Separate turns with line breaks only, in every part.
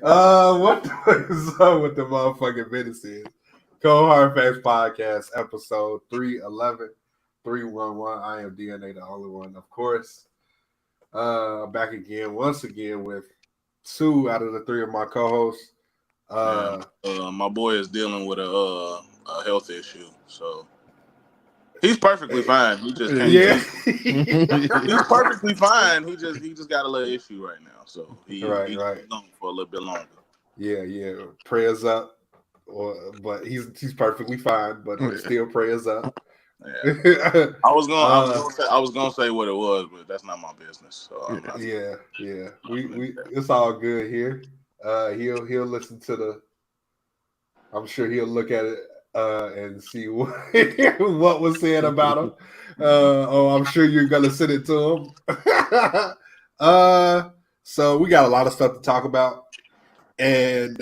What is up with the motherfucking businesses? Cold Hard Facts Podcast, episode 311, 311. I am DNA, the only one, of course. Back again, once again, with two out of the three of my co-hosts.
My boy is dealing with a health issue, so he's perfectly fine. He just can't.
Yeah,
He's perfectly fine. He just got a little issue right now, so he's
right.
gone for a little bit longer.
Yeah. Prayers up, but he's perfectly fine. But still, prayers up.
Yeah. I was gonna say what it was, but that's not my business. So
yeah. We it's all good here. He'll listen to the. I'm sure he'll look at it and see what was said about him. I'm sure you're gonna send it to him. So we got a lot of stuff to talk about, and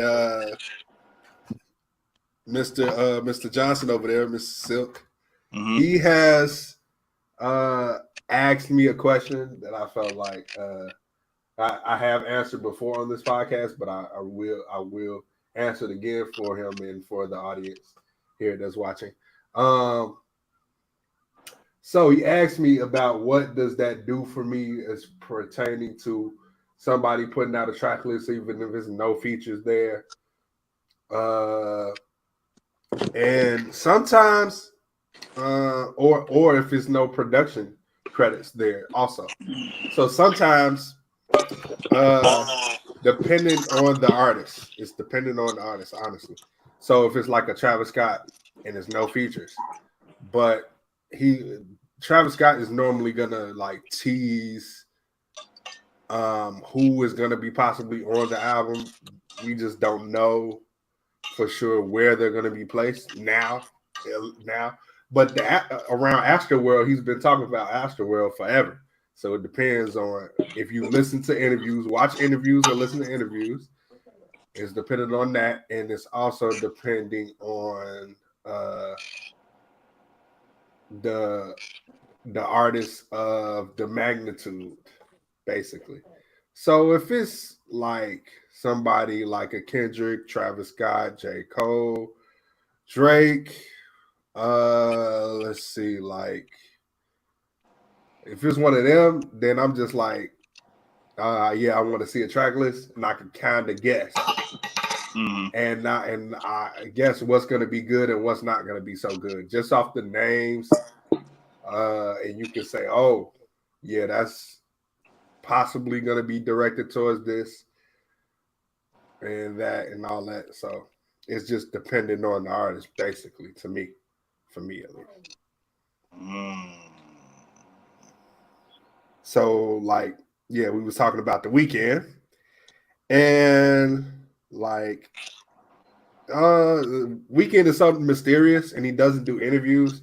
Mr. Johnson over there, Mr. Silk, he has asked me a question that I felt like I have answered before on this podcast, but I will answer it again for him and for the audience here that's watching. So he asked me about what does that do for me as pertaining to somebody putting out a track list, even if there's no features there. And sometimes, or if it's no production credits there also. So sometimes, depending on the artist, it's dependent on the artist, honestly. So if it's like a Travis Scott and there's no features, but Travis Scott is normally gonna like tease who is gonna be possibly on the album. We just don't know for sure where they're gonna be placed now. But around Astroworld, he's been talking about Astroworld forever. So it depends on if you listen to interviews, watch interviews, or listen to interviews. It's dependent on that, and it's also depending on the artist of the magnitude, basically. So if it's like somebody like a Kendrick, Travis Scott, J. Cole, Drake, let's see, like if it's one of them, then I'm just like, yeah, I want to see a track list, and I can kind of guess, and I guess what's going to be good and what's not going to be so good just off the names, and you can say, oh, yeah, that's possibly going to be directed towards this and that and all that. So it's just dependent on the artist, basically, to me, for me at least. So, like, yeah, we was talking about the weekend, and like, weekend is something mysterious, and he doesn't do interviews.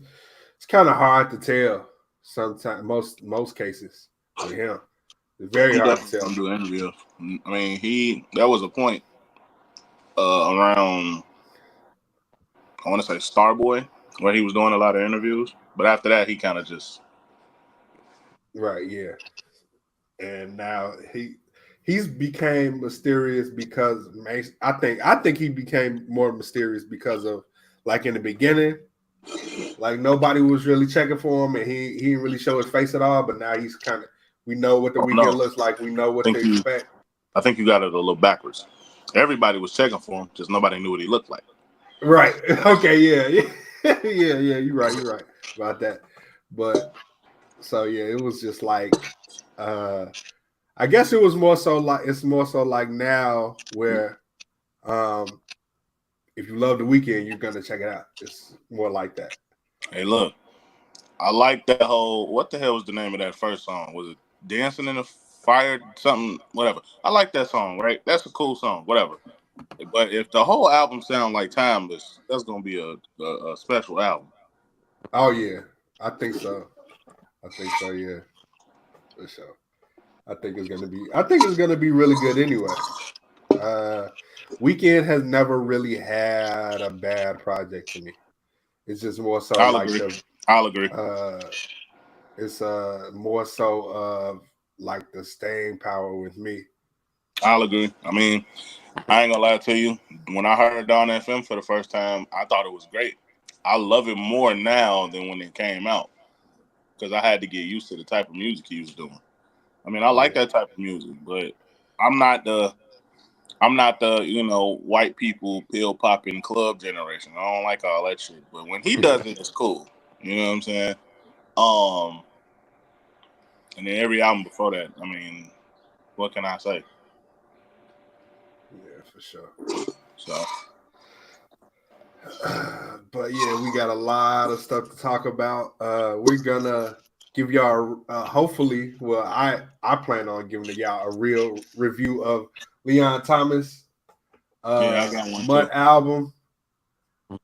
It's kind of hard to tell. Sometimes, most cases with him, it's very hard to tell.
Do interviews. I mean, that was a point around, I want to say Starboy, where he was doing a lot of interviews, but after that he kind of just
yeah. And now he's became mysterious because I think he became more mysterious because of, like, in the beginning, like nobody was really checking for him, and he didn't really show his face at all. But now he's kind of, we know what the weekend looks like. We know what to expect.
I think you got it a little backwards. Everybody was checking for him, just nobody knew what he looked like.
Right. Okay. Yeah. You're right about that. But so yeah, it was just like, I guess it was more so like now where, if you love the weekend, you're gonna check it out. It's more like that.
Hey, look, I like that whole. What the hell was the name of that first song? Was it "Dancing in the Fire"? Something, whatever. I like that song. Right, that's a cool song. Whatever. But if the whole album sounds like Timeless, that's gonna be a special album.
Oh yeah, I think so. Yeah, for sure. I think it's gonna be really good anyway. Weekend has never really had a bad project to me. It's just more so
I'll agree.
It's more so of like the staying power with me.
I'll agree. I mean, I ain't gonna lie to you. When I heard Dawn FM for the first time, I thought it was great. I love it more now than when it came out because I had to get used to the type of music he was doing. I mean, I like that type of music, but I'm not the white people pill popping club generation. I don't like all that shit. But when he does it, it's cool. You know what I'm saying? And then every album before that, I mean, what can I say?
Yeah, for sure.
So,
but yeah, we got a lot of stuff to talk about. We're gonna give y'all hopefully, well, I plan on giving y'all a real review of Leon Thomas
yeah, I got one
Mutt
too.
album.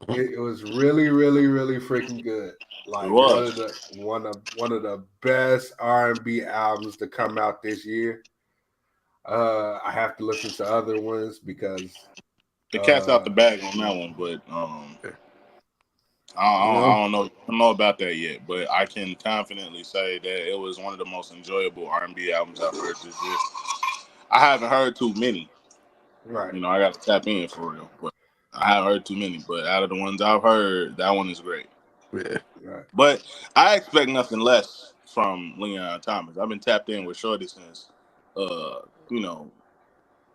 It was really, really, really freaking good. Like one of the best R&B albums to come out this year. I have to listen to other ones because
The cat's out the bag on that one, but I don't know about that yet. But I can confidently say that it was one of the most enjoyable R&B albums I've heard this year. I haven't heard too many.
Right.
You know, I got to tap in for real. But I haven't heard too many. But out of the ones I've heard, that one is great.
Yeah. Right.
But I expect nothing less from Leon Thomas. I've been tapped in with Shorty since,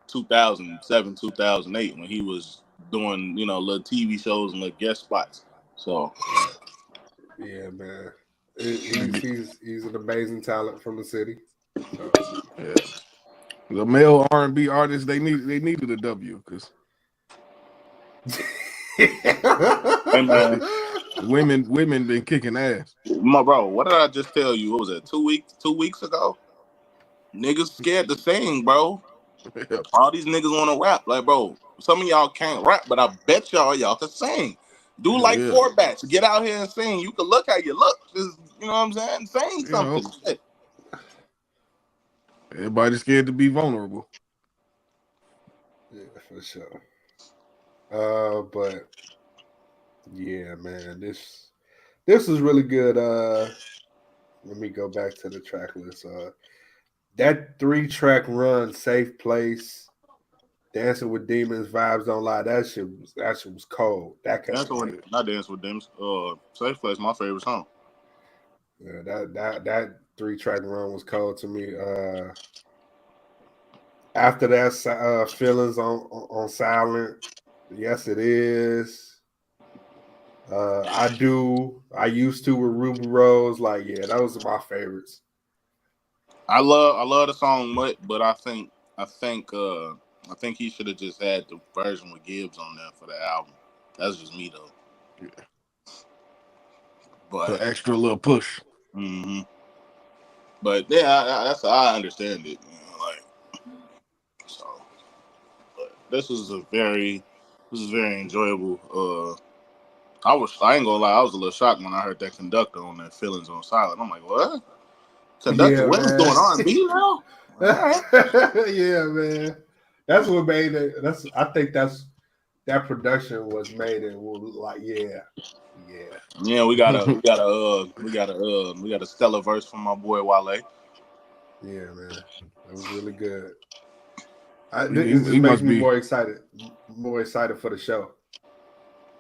2007, 2008 when he was doing, little TV shows and little guest spots. So,
yeah, man, he's an amazing talent from the city. So,
yeah, the male R&B artists they needed a W because
hey man,
women been kicking ass.
my bro, what did I just tell you? What was it? 2 weeks ago? Niggas scared to sing, bro. All these niggas want to rap, like, bro. Some of y'all can't rap, but I bet y'all can sing. Do like 4 bats. Get out here and sing. You can look how you look. Just, you know what I'm saying? Sing something. Shit.
Everybody's scared to be vulnerable.
Yeah, for sure. But yeah, man, this is really good. Let me go back to the track list. That 3-track run, Safe Place, Dancing with Demons, Vibes Don't Lie. That shit was cold. That
Not Dance with Demons. Safe Place, my favorite song.
Yeah, that 3-track run was cold to me. After that, Feelings on Silent. Yes, it is. I used to with Ruby Rose. Like, yeah, those are my favorites.
I love the song Mutt, but I think he should have just had the version with Gibbs on there for the album. That's just me though.
Yeah.
But
the extra little push.
Mm-hmm. But yeah, I understand it. So. But this is very enjoyable. I ain't gonna lie, I was a little shocked when I heard that Conductor on that Feelings on Silent. I'm like, what? Conductor Williams doing R&B now?
Yeah, man. That's what made it. I think that production was made it like, yeah.
Yeah, we got a stellar verse from my boy Wale.
Yeah, man. That was really good. It just
he
makes
must
me
be
more excited for the show.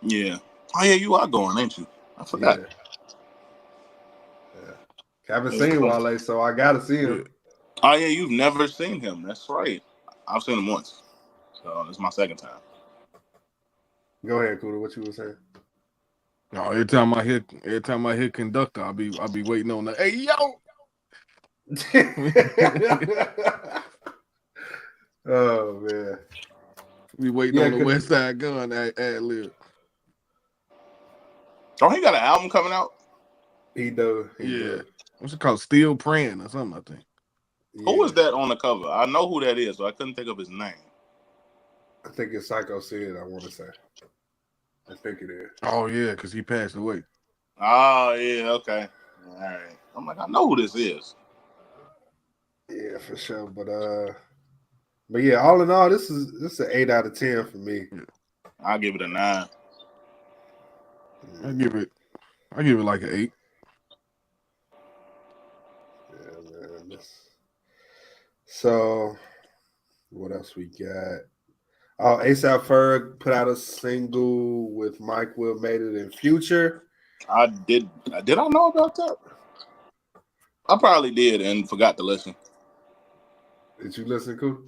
Yeah. Oh yeah, you are going, ain't you? I forgot.
Yeah. Haven't seen Wale, so I gotta see him.
Oh yeah, you've never seen him. That's right. I've seen him once, so it's my second time.
Go ahead, Kuda. What you were saying?
No, every time I hear Conductor, I'll be waiting on the hey yo.
Oh man,
we waiting on the West Side Gun ad lib.
Oh, he got an album coming out.
He do.
What's it called? Still Praying or something, I think.
Who is that on the cover? I know who that is, so I couldn't think of his name.
I think it's Psycho Sid, I want to say. I think it is.
Oh yeah, because he passed away.
Oh yeah, okay. All right. I'm like, I know who this is.
Yeah, for sure. But yeah, all in all, this is an 8 out of 10 for me.
Yeah.
I'll give it a 9.
I give it like an 8.
Yeah, man. So What else we got? Oh, ASAP Ferg put out a single with Mike Will Made It in Future.
I did. Did I know about that? I probably did and forgot to listen.
Did you listen, Cool?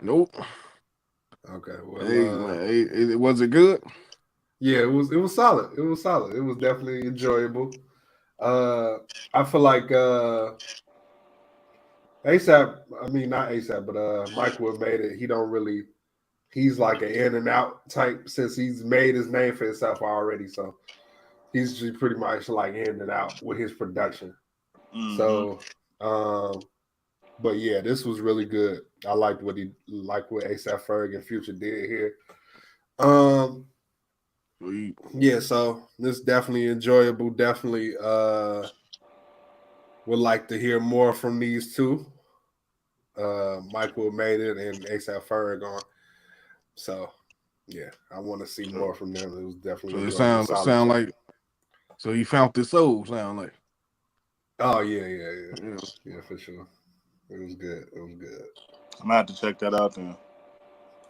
Nope.
Okay. Well,
Hey, man, was it good?
yeah, it was solid. It was solid. It was definitely enjoyable. I feel like ASAP, I mean not ASAP, but Mike Will Made It. He don't really. He's like an in and out type since he's made his name for himself already. So he's just pretty much like in and out with his production.
Mm-hmm.
So, but yeah, this was really good. I liked what ASAP Ferg and Future did here. Yeah, so this definitely enjoyable. Definitely would like to hear more from these two. Michael Made It and ASAP Ferg on. So yeah, I want to see more from them. It was definitely
So it
enjoyable.
sound like so he found the soul. Sound like.
Oh yeah, for sure. It was good. It was good.
I'm gonna have to check that out then.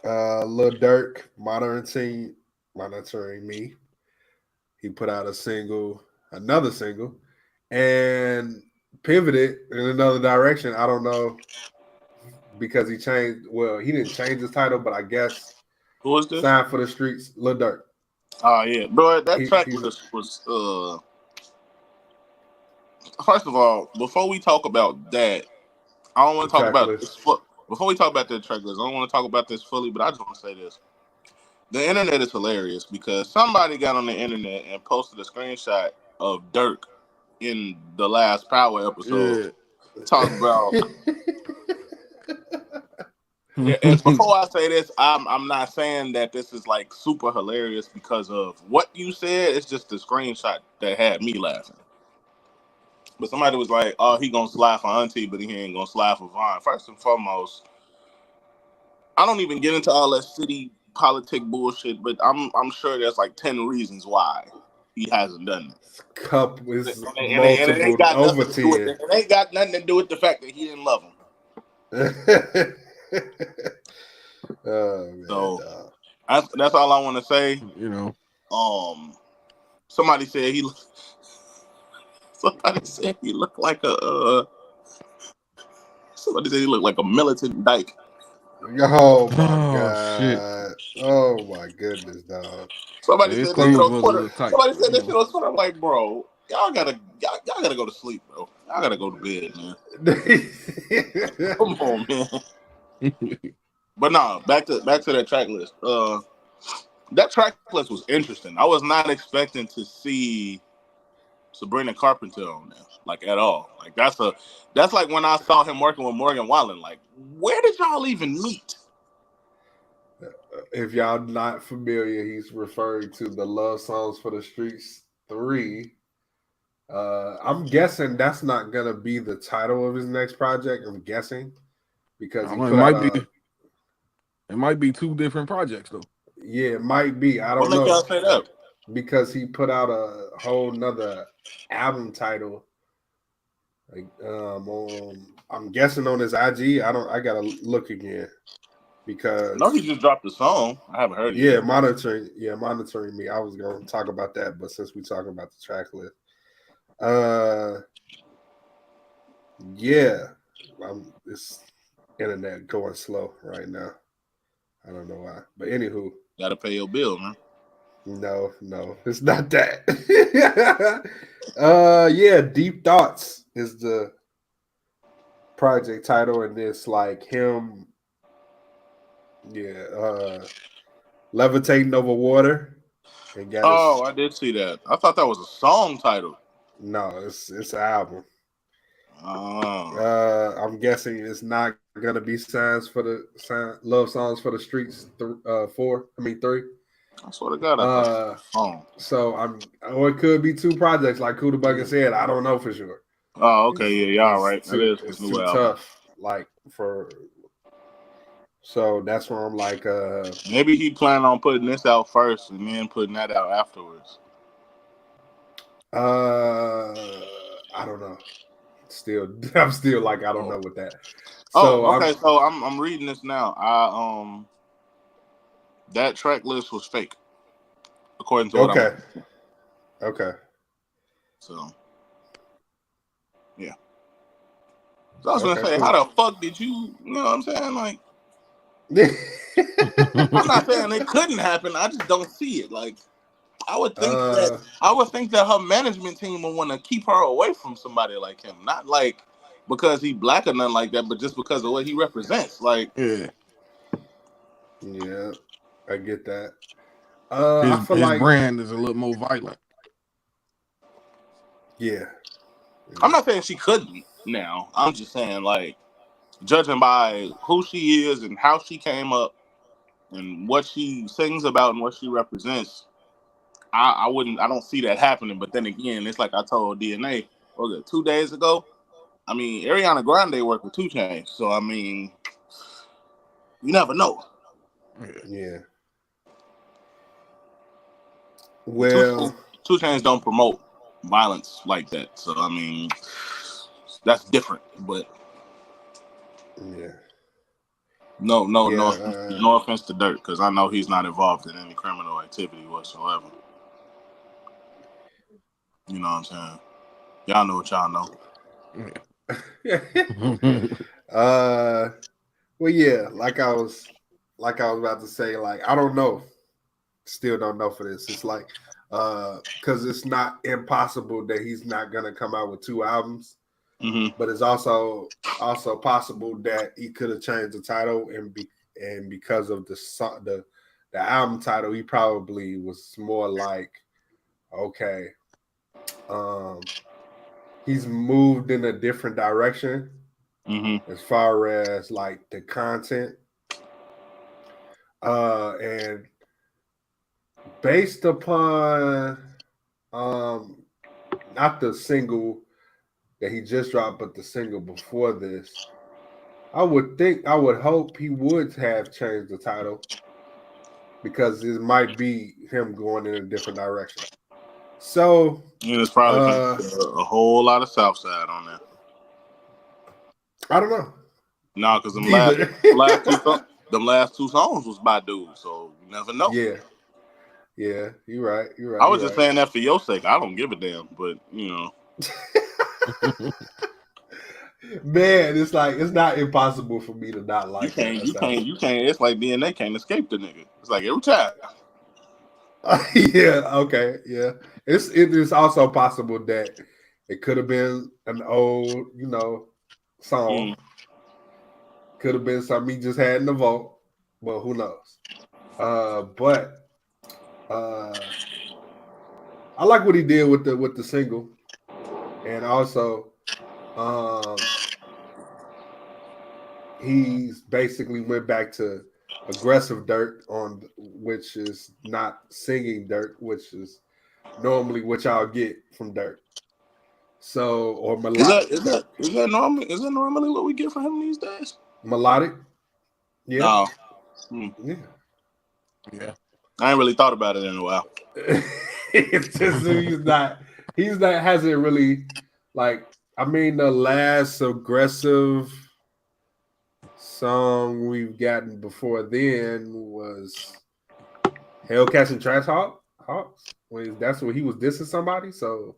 Lil Durk, monitoring me. He put out another single, and pivoted in another direction. I don't know because he changed. Well, he didn't change his title, but I guess
who was this?
Sign for the Streets, Lil Durk.
Oh yeah, bro. That track was First of all, before we talk about that, I don't want to talk about this. Before we talk about that track list, I don't want to talk about this fully, but I just want to say this. The internet is hilarious because somebody got on the internet and posted a screenshot of Durk in the last Power episode. Yeah. Talk about. And before I say this, I'm not saying that this is like super hilarious because of what you said. It's just the screenshot that had me laughing. But somebody was like, "Oh, he gonna slide for Auntie, but he ain't gonna slide for Vaughn." First and foremost, I don't even get into all that city politic bullshit, but I'm sure there's like 10 reasons why he hasn't done it.
Couple is
multiple
over 10.
It ain't got nothing to do with the fact that he didn't love him.
Oh man,
so that's all I want to say.
You know,
somebody said he looked like a. Somebody said he looked like a militant dyke.
Oh my god! Shit. Oh my goodness, dog.
Somebody said this shit on Twitter. Somebody said this shit on Twitter. I'm like, bro, y'all gotta go to sleep, bro. Y'all gotta go to bed, man. Come on, man. But no, back to that track list. That track list was interesting. I was not expecting to see Sabrina Carpenter on there, like at all. Like that's like when I saw him working with Morgan Wallen. Like, where did y'all even meet?
If y'all not familiar, he's referring to the Love Songs for the Streets 3. I'm guessing that's not gonna be the title of his next project. I'm guessing because he
it might be two different projects though.
Yeah, it might be. I don't know.
What make y'all say that?
Because he put out a whole nother album title. Like, I'm guessing on his IG. I gotta look again because
no, he just dropped a song. I haven't heard it.
Yeah, monitoring me. I was gonna talk about that, but since we're talking about the track list, yeah, this internet going slow right now. I don't know why, but anywho,
gotta pay your bill, man.
No, it's not that. Yeah, Deep Thoughts is the project title, and it's like him, levitating over water.
And I did see that. I thought that was a song title.
No, it's an album. I'm guessing it's not gonna be Love Songs for the Streets 3.
I swear to God,
so it could be two projects, like Kuda Bucket said. I don't know for sure.
Oh, okay, yeah, y'all right.
It's too tough, so that's where I'm like,
maybe he planned on putting this out first and then putting that out afterwards.
I don't know. I'm still like, I don't know with that. So
okay. So I'm reading this now. That track list was fake, according to what I'm.
Okay.
So yeah. So I was gonna
Okay,
say,
cool.
how the fuck did you? You know what I'm saying? Like, I'm not saying it couldn't happen. I just don't see it. Like, I would think that her management team would want to keep her away from somebody like him, not like because he black or nothing like that, but just because of what he represents. Like,
Yeah.
Yeah, I get that.
His
I feel like
brand is a little more violent.
Yeah.
I'm not saying she couldn't now. I'm just saying, like, judging by who she is and how she came up and what she sings about and what she represents, I don't see that happening. But then again, it's like I told DNA, what was it, 2 days ago? I mean, Ariana Grande worked with 2 Chainz, so I mean, you never know.
Yeah.
2
Well,
Chainz don't promote violence like that, so I mean, that's different. But
yeah.
no
Yeah.
offense to Durk, because I know he's not involved in any criminal activity whatsoever. You know what I'm saying? Y'all know what y'all know.
Well, yeah, like I was about to say, like, I don't know. Still don't know for this. It's like because it's not impossible that he's not gonna come out with 2 albums.
Mm-hmm.
But it's also possible that he could have changed the title and because of the album title, he probably was more like, okay, he's moved in a different direction as far as like the content, and based upon not the single that he just dropped, but the single before this. I would hope he would have changed the title because it might be him going in a different direction. So,
and it's probably a whole lot of Southside on there.
I don't know.
No, because them last 2 songs was by dudes, so you never know.
Yeah, you're right.
I was just saying that for your sake. I don't give a damn, but you know.
Man, it's like it's not impossible for me to not like
you can't. It's like DNA can't escape the nigga. It's like every time.
Yeah. Okay. Yeah. It is also possible that it could have been an old, song. Could have been something he just had in the vault, but who knows? But I like what he did with the single, and also he's basically went back to aggressive Durk which is not singing Durk, which is normally what y'all get from Durk. So or melodic.
Is that normally what we get from him these days?
Melodic. Yeah.
No.
Yeah.
I ain't really thought about it in a while.
It's just he's not hasn't really like I mean the last aggressive song we've gotten before then was Hellcats and Trash Hawks. That's when he was dissing somebody. So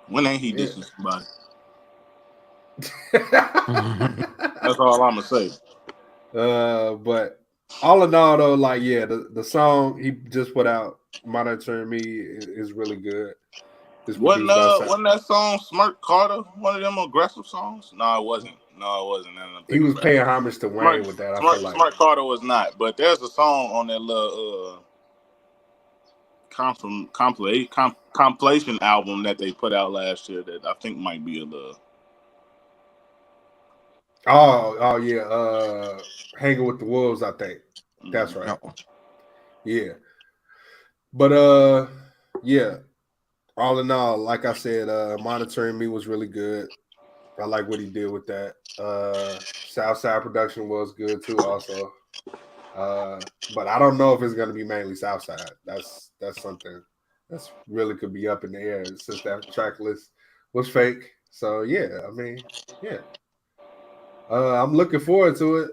when ain't he dissing somebody? That's all I'm gonna say.
But all in all, though, like the song he just put out, "Monitoring Me," is really good.
Wasn't that song Smirk Carter one of them aggressive songs? No, it wasn't.
He was paying homage to Wayne with that. I feel like
Smirk Carter was not, but there's a song on that little compilation album that they put out last year that I think might be a little.
Oh yeah, Hanging with the Wolves. I think that's right. Yeah, but yeah. All in all, like I said, Monitoring Me was really good. I like what he did with that. Southside production was good too, also. But I don't know if it's going to be mainly Southside. That's something that's really could be up in the air since that track list was fake. So yeah, I mean, yeah. I'm looking forward to it.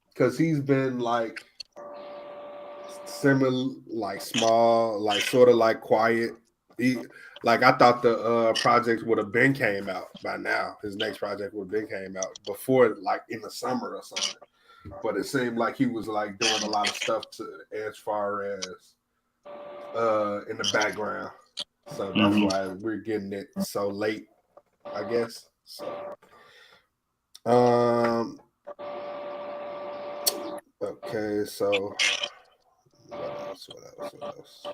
Because he's been like similar, like small, like sort of like quiet. Like I thought the project would have been came out by now. His next project would have been came out before, like in the summer or something. But it seemed like he was like doing a lot of stuff as far as in the background. So that's why we're getting it so late, I guess. So okay, so what else?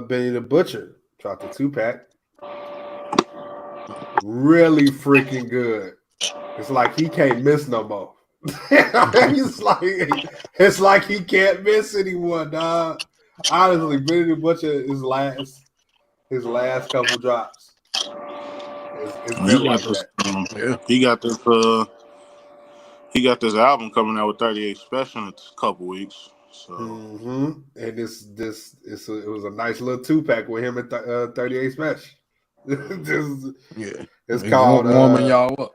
Benny the Butcher dropped a 2-pack. Really freaking good. It's like he can't miss no more. It's like he can't miss anymore, dog. Honestly, Benny the Butcher his last couple drops. It's been like that.
He got this album coming out with 38 Special in a couple weeks. So
and it was a nice little 2-pack with him at 38 Special. It's called
warming y'all up.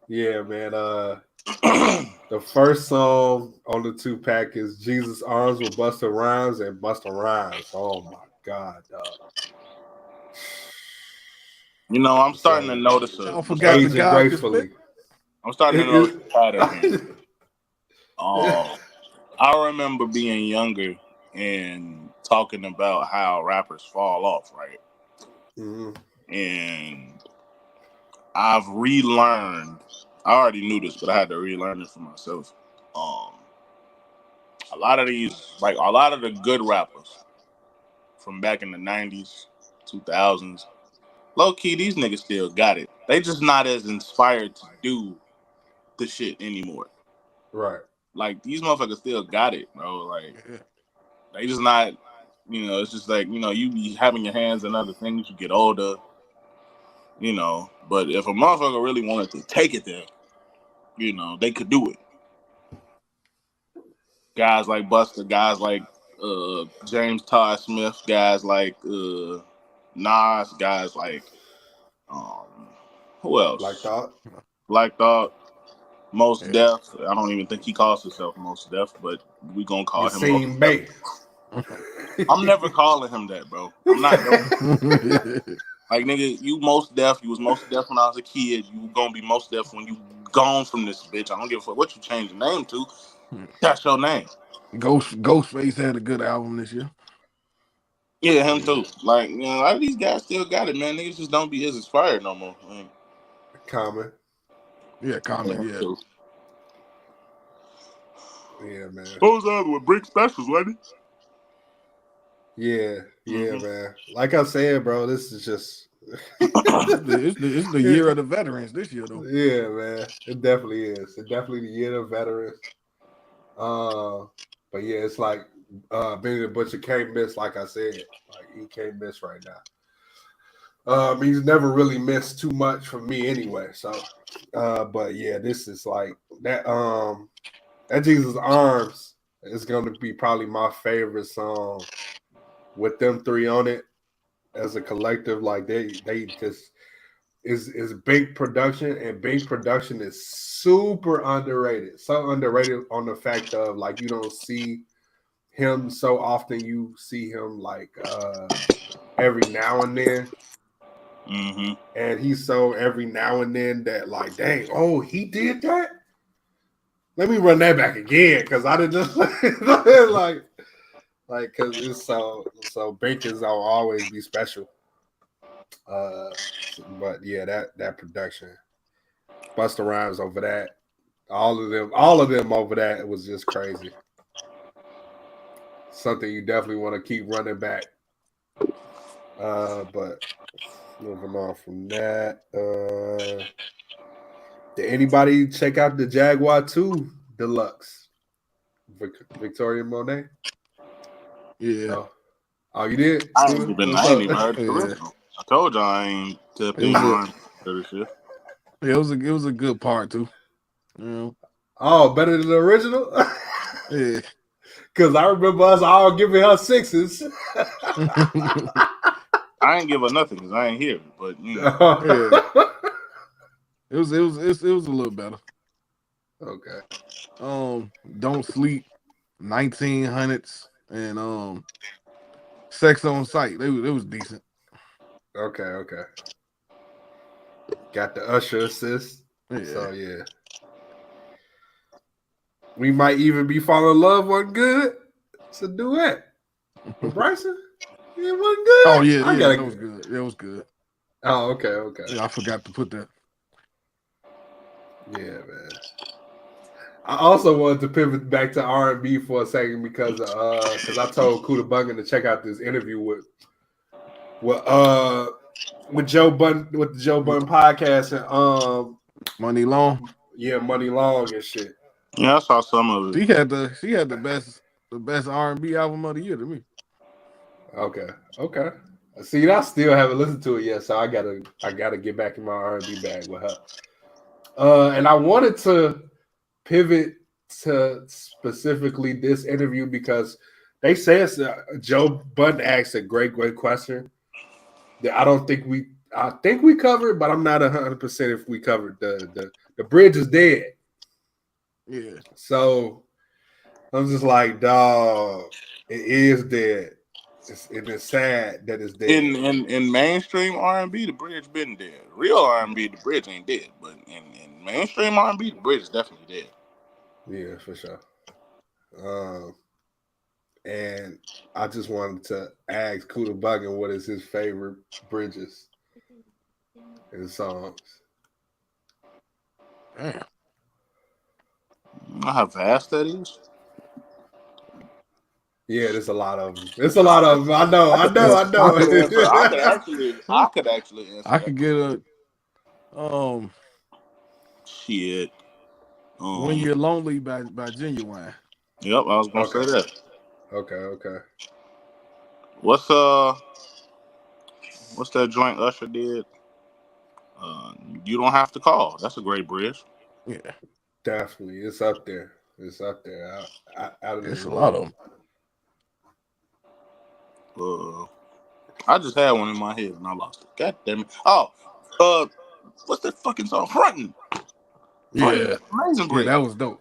Yeah, man. The first song on the 2-pack is Jesus Arms with Busta Rhymes and Busta Rhymes. Oh my God, dog.
You know, I'm starting to notice
aging gracefully.
I'm starting to notice a pattern. I remember being younger and talking about how rappers fall off, right? And I've relearned. I already knew this, but I had to relearn it for myself. A lot of the good rappers from back in the 90s, 2000s, low key, these niggas still got it. They just not as inspired to do the shit anymore.
Right.
Like, these motherfuckers still got it, bro. Like, they just not, it's just like, you be having your hands in other things, you get older, but if a motherfucker really wanted to take it there, they could do it. Guys like Busta, guys like James Todd Smith, guys like Nas, guys like who else? Black Thought, Most Def. I don't even think he calls himself Most Def, but we gonna call him Most Def. I'm never calling him that, bro. I'm not doing like, nigga, you Most Def. You was Most Def when I was a kid. You gonna be Most Def when you gone from this bitch. I don't give a fuck what you change your name to. That's your name.
Ghostface had a good album this year.
Yeah, him too. Like, a lot of these guys still got it, man. Niggas just don't be as inspired no more.
Common.
Yeah.
Yeah, man.
What was that with Brick Specials, wasn't
it? Yeah, man. Like I said, bro, this is just
it's the year of the veterans this year, though.
Yeah, man. It definitely is. It's definitely the year of veterans. But yeah, it's like Benny the Butcher can't miss, like I said. Like, he can't miss right now. He's never really missed too much from me anyway. So but yeah, this is like that Jesus Arms is gonna be probably my favorite song with them three on it as a collective. Like they just is big production, and big production is super underrated. So underrated on the fact of, like, you don't see him so often. You see him like every now and then. And he's so every now and then that, like, dang, oh, he did that? Let me run that back again, because I didn't like because it's so Bacon's will always be special. But yeah, that production, Busta Rhymes over that, all of them over that, it was just crazy. Something you definitely want to keep running back. But moving on from that, did anybody check out the Jaguar 2 Deluxe? Victoria Monet?
Yeah.
Oh, you did?
I ain't even heard the original. I told you I ain't tipped in on this shit.
Yeah, it was a good part too.
Oh, better than the original?
Yeah.
Because I remember us all giving her 6s.
I ain't give her nothing because I ain't here. But
It was a little better.
Okay.
Don't Sleep, 1900s, and Sex on Sight. It was decent.
Okay. Got the Usher assist.
Yeah.
So yeah. We might even be falling in love wasn't good. It's a duet. With Bryson? It wasn't good.
Oh yeah, that was good. It was good.
Oh, okay.
Yeah, I forgot to put that.
Yeah, man. I also wanted to pivot back to R&B for a second because I told Kuda Bungan to check out this interview with Joe Budden with the Joe Budden podcast and
Money Long.
Yeah, Money Long and shit.
Yeah, I saw some of it.
She had the best R&B album of the year to me.
Okay. See, I still haven't listened to it yet, so I gotta get back in my R&B bag with her. And I wanted to pivot to specifically this interview because they say Joe Budden asked a great question that I think we covered, but I'm not 100% if we covered the bridge is dead.
Yeah.
So I'm just like, dog, it is dead. It's sad that it's dead.
In mainstream R&B, the bridge been dead. Real R&B, the bridge ain't dead, but in mainstream R&B, the bridge is definitely dead.
Yeah, for sure. And I just wanted to ask Kuda Bungan what is his favorite bridges and songs.
Damn.
How vast that is.
Yeah, there's a lot of them. There's a lot of them. I know.
I could actually answer.
I could get a
shit.
When You're Lonely by Genuine.
Yep, I was gonna say that.
Okay.
What's that joint Usher did? You Don't Have to Call. That's a great bridge.
Yeah,
definitely. It's up there. It's up there. Out of
There's a lot of them.
I just had one in my head and I lost it. God damn it! Oh, what's that fucking song? Frontin'.
Yeah,
amazing bridge.
Yeah, that was dope.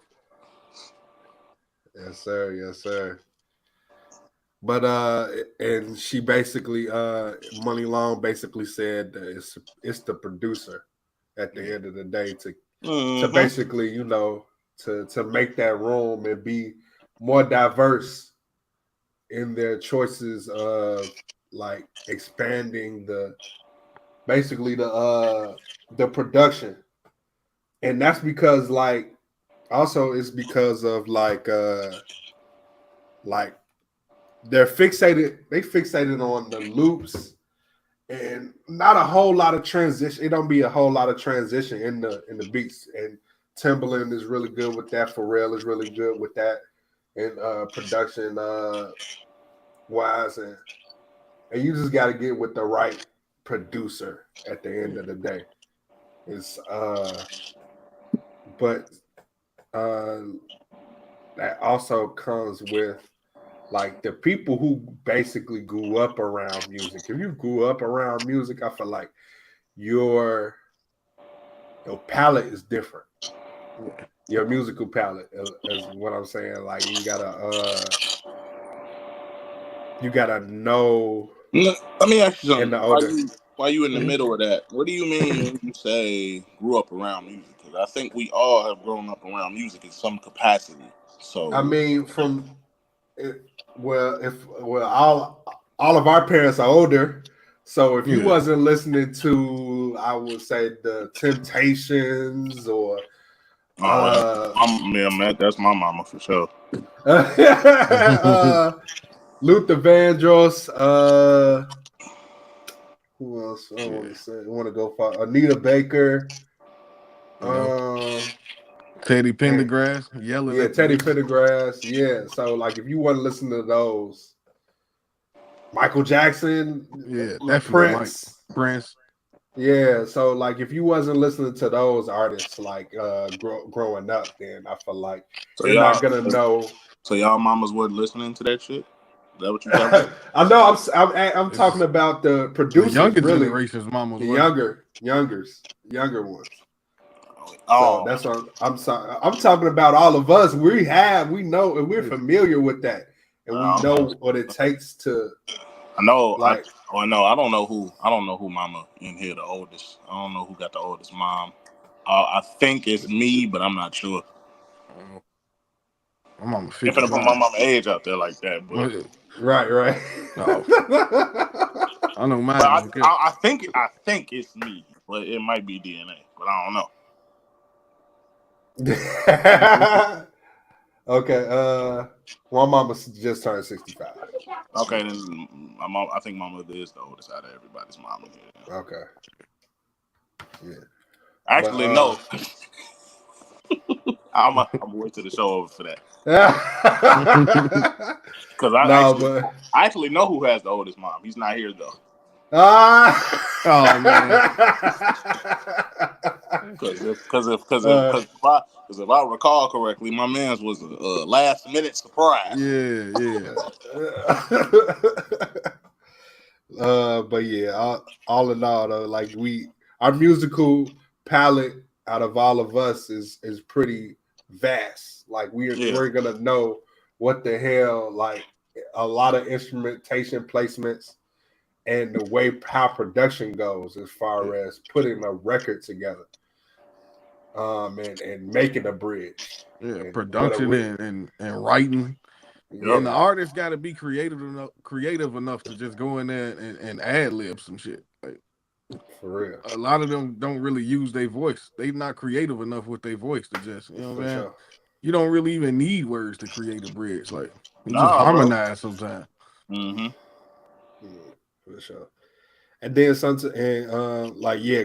Yes, sir. But and she basically Money Long basically said that it's the producer at the end of the day to basically, you know, to make that room and be more diverse in their choices of like expanding the production. And that's because like also it's because of like they fixated on the loops and not a whole lot of transition. It don't be a whole lot of transition in the beats. And Timbaland is really good with that. Pharrell is really good with that in production wise, and you just got to get with the right producer at the end of the day. It's but that also comes with like the people who basically grew up around music. If you grew up around music, I feel like your palette is different. Your musical palette is what I'm saying. Like you gotta know.
Let me ask you something. Why you in the middle of that? What do you mean when you say grew up around music? Because I think we all have grown up around music in some capacity. So
I mean, all of our parents are older. So if you wasn't listening to, I would say the Temptations or
that's my mama for sure.
Luther Vandross, who else? I want to say. I want to go for Anita Baker.
Teddy Pendergrass, yelling.
Yeah, Teddy Pendergrass. Yeah. So like, if you want to listen to those, Michael Jackson.
Yeah, definitely Prince.
Yeah. So like, if you wasn't listening to those artists like growing up, then I feel like you're not gonna know.
So y'all mamas weren't listening to that shit. Is that what you talking about?
I know. I'm talking about the producers.
The younger
really,
generation's mamas.
The younger ones. So that's what I'm sorry. I'm talking about all of us. We know, and we're familiar with that, and we know what it takes to.
I know.
Like,
I don't know who mama in here the oldest. I don't know who got the oldest mom. I think it's me, but I'm not sure.
My mama
if I put my mama age out there like that, but
right.
No. I know mine.
I think it's me, but it might be DNA, but I don't know.
Okay. My mama just turned 65.
Okay, then I think my mother is the oldest out of everybody's mom in here.
Okay. Yeah.
Actually, no. I'm wait till the show over for that. Because I actually know who has the oldest mom. He's not here though.
Oh man.
Because if I recall correctly, my man's was a last minute surprise.
Yeah.
But yeah, all in all, though, like our musical palette out of all of us is pretty vast. Like we're gonna know what the hell, like a lot of instrumentation placements and the way how production goes as far as putting a record together, and making a bridge.
Yeah, production and writing. Yeah. And the artist got to be creative enough to just go in there and ad lib some shit. Like,
for real,
a lot of them don't really use their voice. They not creative enough with their voice to just, man. Sure. You don't really even need words to create a bridge. Like, you just harmonize sometimes.
Mm-hmm. Yeah, for sure. And then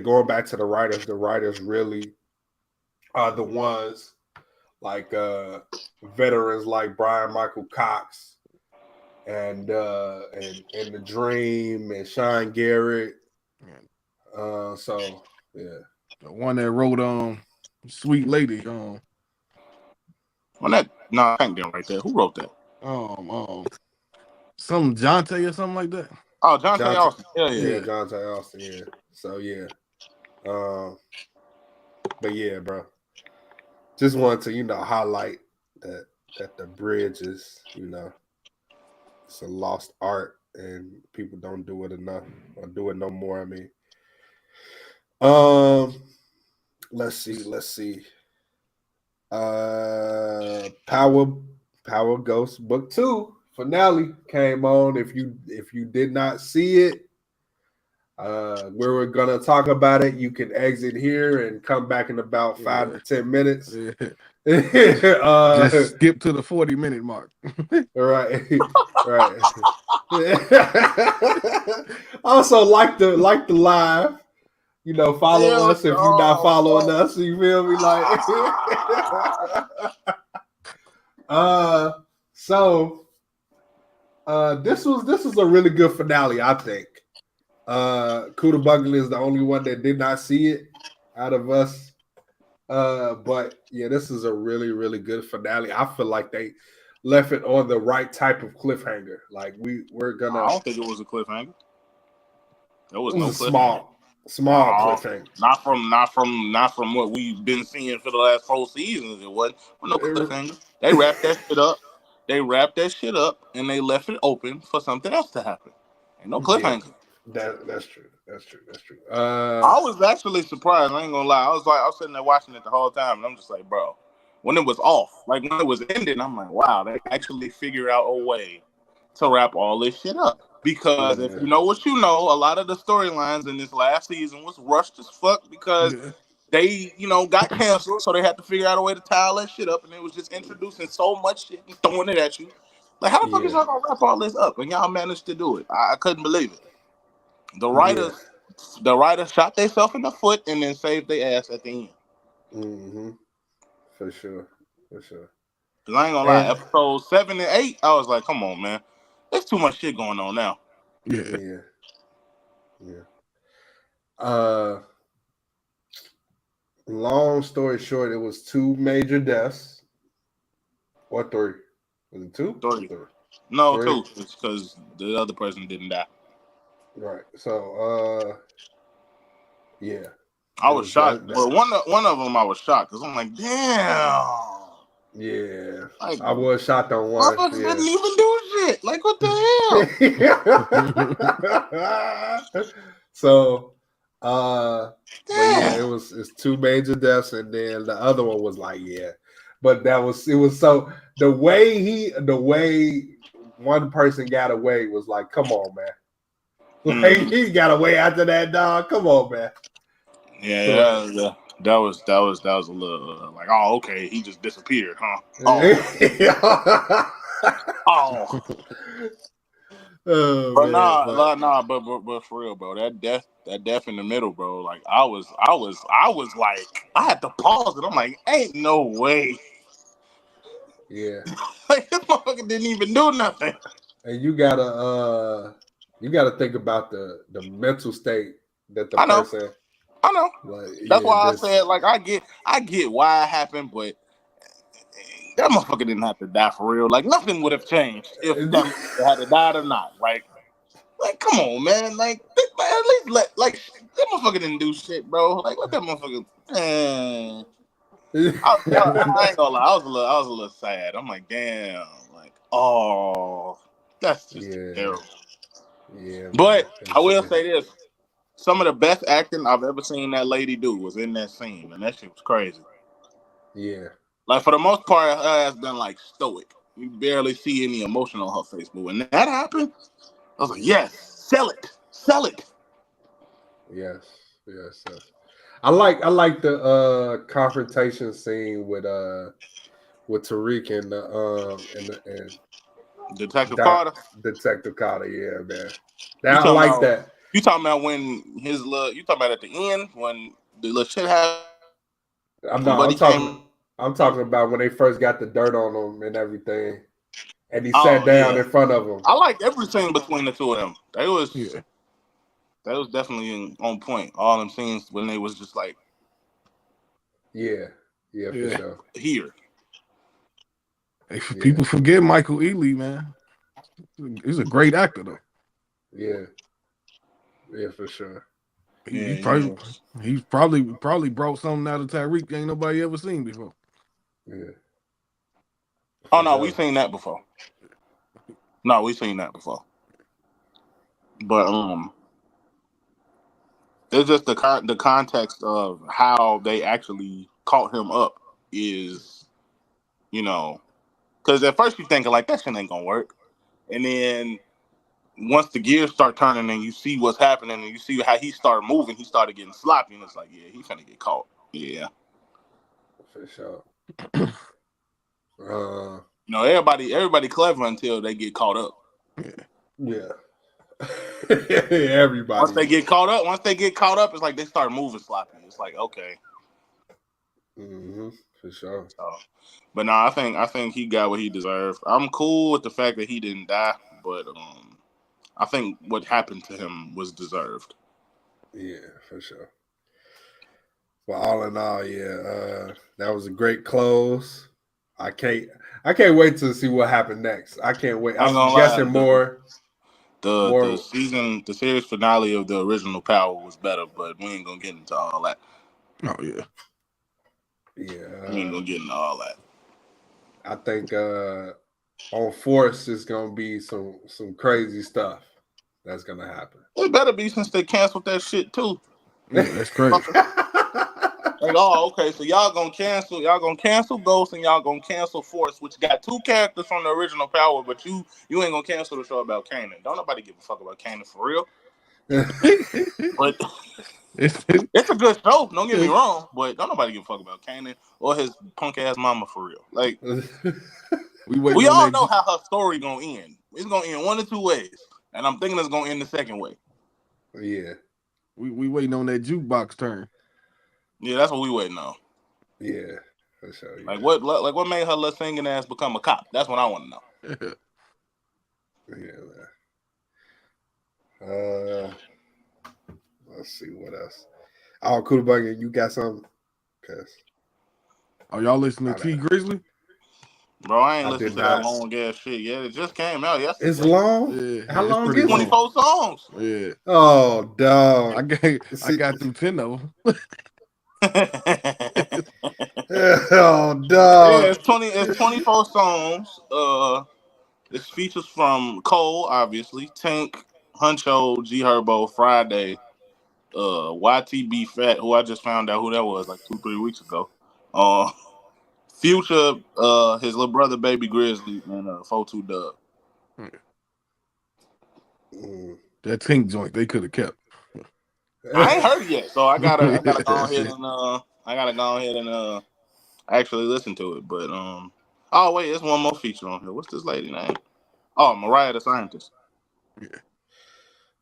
going back to the writers really are the ones like veterans like Brian Michael Cox and The Dream and Sean Garrett. So yeah,
the one that wrote Sweet Lady.
I can't get right there. Who wrote that?
Some Jonte or something like that.
Oh, Jonte Austin.
Yeah, Jonte Austin. Yeah. So yeah. But yeah, bro. Just wanted to, highlight that the bridge is, it's a lost art and people don't do it enough or do it no more. I mean, let's see. Power Ghost Book 2 finale came on. If you did not see it, we're gonna talk about it. You can exit here and come back in about 5 to 10 minutes.
Just skip to the 40-minute mark.
Right. Also, like the live. Follow us if you're not following us. You feel me? Like, this was a really good finale, I think. Kuda Bungle is the only one that did not see it out of us. But yeah, this is a really, really good finale. I feel like they left it on the right type of cliffhanger. Like we're gonna.
I don't think it was a cliffhanger. There was no
cliffhanger. Small cliffhanger.
Not from what we've been seeing for the last 4 seasons. It wasn't no cliffhanger. They wrapped that shit up. And they left it open for something else to happen. Ain't no cliffhanger.
Yeah, that's true.
I was actually surprised. I ain't gonna lie. I was sitting there watching it the whole time, and I'm just like, bro, when it was off, like when it was ending, I'm like, wow, they actually figured out a way to wrap all this shit up. Because if you know what you know, a lot of the storylines in this last season was rushed as fuck because they, got canceled, so they had to figure out a way to tie all that shit up, and it was just introducing so much shit and throwing it at you. Like, how the fuck is y'all gonna wrap all this up? And y'all managed to do it. I couldn't believe it. The writers shot themselves in the foot and then saved their ass at the end.
Mm-hmm. For sure.
Cause I ain't gonna lie, episodes 7 and 8, I was like, come on, man. There's too much shit going on now.
Yeah. Long story short, it was 2 major deaths. Or 3? Was it 2?
3. No, 2. It's because the other person didn't die.
Right. So, yeah.
I was shocked. But one of them I was shocked because I'm like, damn.
Yeah,
like,
I was shocked on one.
Motherfuckers didn't even do shit. Like, what the
hell? So, but yeah, it's two major deaths, and then the other one was like, yeah, but it was so the way one person got away was like, come on, man. Like he got away after that, dog. Come on, man.
Yeah, that was a little like, oh, okay, he just disappeared, huh? Oh,
oh
but
man,
but for real, bro, that death in the middle, bro. Like I was like, I had to pause it. I'm like, ain't no way.
Yeah,
like this motherfucker didn't even do nothing.
And you gotta think about the mental state that the person.
I know.
Like,
that's why I said, like, I get why it happened, but that motherfucker didn't have to die for real. Like, nothing would have changed if that motherfucker had to die or not. Like, come on, man. Like, at least that motherfucker didn't do shit, bro. Like, let that motherfucker. Man. I ain't gonna lie. I was a little sad. I'm like, damn. Like, oh, that's just terrible.
Yeah.
But I will say this. Some of the best acting I've ever seen that lady do was in that scene, and that shit was crazy.
Yeah.
Like, for the most part, her has been, like, stoic. You barely see any emotion on her face. But when that happened, I was like, yes, sell it.
Yes. I like the confrontation scene with Tariq and
Detective Carter.
Detective Carter, yeah, man. I like that.
You talking about when you talking about at the end when the little shit happened?
I'm talking about when they first got the dirt on him and everything, and he sat down in front of him.
I liked every scene between the two of them. That was definitely on point. All them scenes when they was just like,
yeah, for sure.
Here,
people forget Michael Ealy, man. He's a great actor, though.
Yeah, for sure.
He probably brought something out of Tyreek ain't nobody ever seen before.
Yeah.
Oh no, we've seen that before. But it's just the context of how they actually caught him up is, because at first you're thinking like that shit ain't gonna work, and then once the gears start turning and you see what's happening and you see how he started moving, he started getting sloppy, and it's like, yeah, he's finna get caught. Yeah,
for sure.
Everybody clever until they get caught up.
Yeah. Everybody.
Once they get caught up, it's like they start moving sloppy. It's like, okay.
For sure.
But no, I think he got what he deserved. I'm cool with the fact that he didn't die, but I think what happened to him was deserved.
Yeah, for sure. Well, all in all, that was a great close. I can't wait to see what happened next. I can't wait. I'm guessing more.
The series finale of the original Power was better, but we ain't gonna get into all that.
Oh yeah.
Yeah.
We ain't gonna get into all that.
I think on Force is gonna be some crazy stuff that's gonna happen.
It better be, since they canceled that shit too.
Yeah, that's crazy.
Like, oh, okay, so y'all gonna cancel Ghost and y'all gonna cancel Force, which got two characters from the original Power, but you ain't gonna cancel the show about Kanan. Don't nobody give a fuck about Kanan for real. But it's a good show, don't get me wrong, but don't nobody give a fuck about Kanan or his punk ass mama for real. Like, we all know how her story gonna end. It's gonna end one of two ways, and I'm thinking it's gonna end the second way.
Yeah.
We waiting on that jukebox turn.
Yeah, that's what we waiting on.
Yeah, for sure. Yeah.
Like what made her little singing ass become a cop? That's what I want to know.
Yeah, man. Let's see what else. Oh, Cool Buggy, you got something?
Are y'all listening to T Grizzly?
Bro, I ain't listened to that long ass shit yet. It just came out yesterday.
It's long.
Yeah,
How long is it?
24 songs.
Yeah.
Oh, dog.
I got through 10 of them.
Oh, dog.
Yeah, it's 24 songs. It's features from Cole, obviously, Tank, Huncho, G Herbo, Friday, YTB Fat, who I just found out who that was like 2-3 weeks ago. Future, his little brother Baby Grizzly, and 42 Dub.
That Tank joint they could have kept.
I ain't heard it yet, so I gotta go ahead and actually listen to it. But oh wait, there's one more feature on here. What's this lady name? Oh, Mariah the Scientist.
Yeah.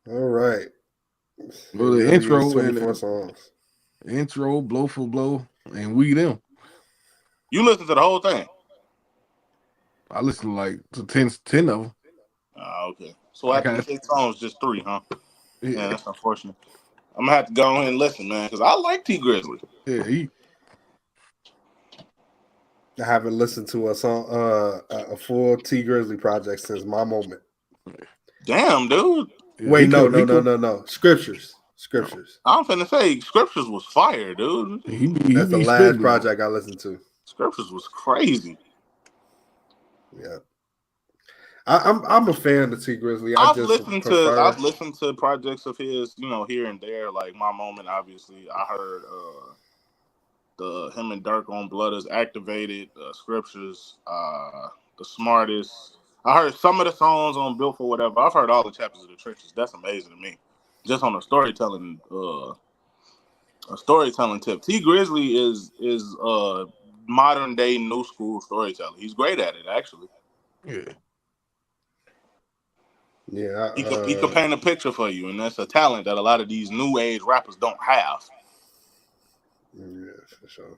All right.
Well, the intro
24 songs.
Intro, Blow for Blow, and We Them.
You listen to the whole thing?
I listened to 10 of them.
Okay. So after 6 songs, just 3, huh? Yeah, that's unfortunate. I'm gonna have to go ahead and listen, man, because I like T Grizzly.
Yeah,
I haven't listened to a song, a full T Grizzly project since My Moment.
Damn, dude.
Wait, no. Scriptures.
I'm finna say Scriptures was fire, dude.
That's the last project I listened to.
Scriptures was crazy.
Yeah. I'm a fan of T Grizzly.
I've listened to projects of his, here and there, like My Moment. Obviously, I heard him and Durk on Blood is Activated, Scriptures, The Smartest. I heard some of the songs on Built for Whatever. I've heard all the chapters of the Trenches. That's amazing to me. Just on a storytelling tip. T Grizzly is modern day new school storytelling. He's great at it, actually.
Yeah,
he could paint a picture for you, and that's a talent that a lot of these new age rappers don't have.
Yeah, for sure.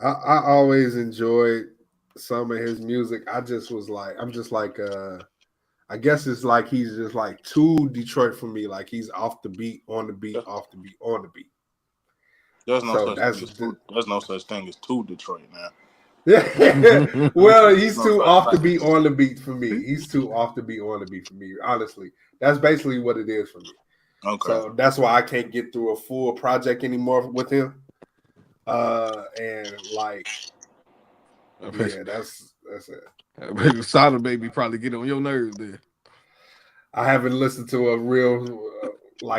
I always enjoyed some of his music. I guess it's like he's just like too Detroit for me. Like he's off the beat, on the beat, off the beat, on the beat.
There's no such thing as too Detroit now.
Yeah. Well, he's too off the beat, on the beat for me. He's too off the beat, on the beat for me. Honestly, that's basically what it is for me.
Okay.
So that's why I can't get through a full project anymore with him. And like, yeah, that's it.
Sada Baby probably get on your nerves there.
I haven't listened to a real,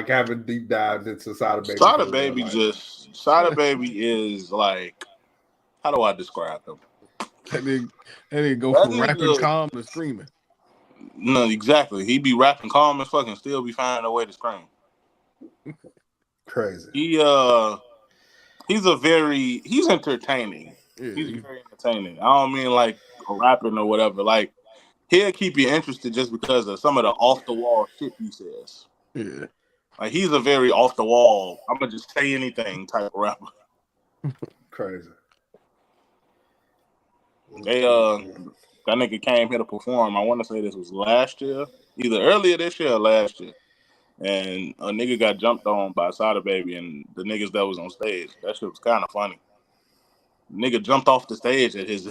haven't deep dived into Sada Baby.
Sada Baby is like, how do I describe him?
That nigga go from rapping calm to screaming.
No, exactly. He be rapping calm as fucking still be finding a way to scream.
Crazy.
He's entertaining. Yeah, he's very entertaining. I don't mean like rapping or whatever. Like he'll keep you interested just because of some of the off the wall shit he says.
Yeah.
Like he's a very off the wall, I'm gonna just say anything type of rapper.
Crazy.
That nigga came here to perform. I want to say this was last year, either earlier this year or last year. And a nigga got jumped on by Sada Baby and the niggas that was on stage. That shit was kind of funny. Nigga jumped off the stage at his.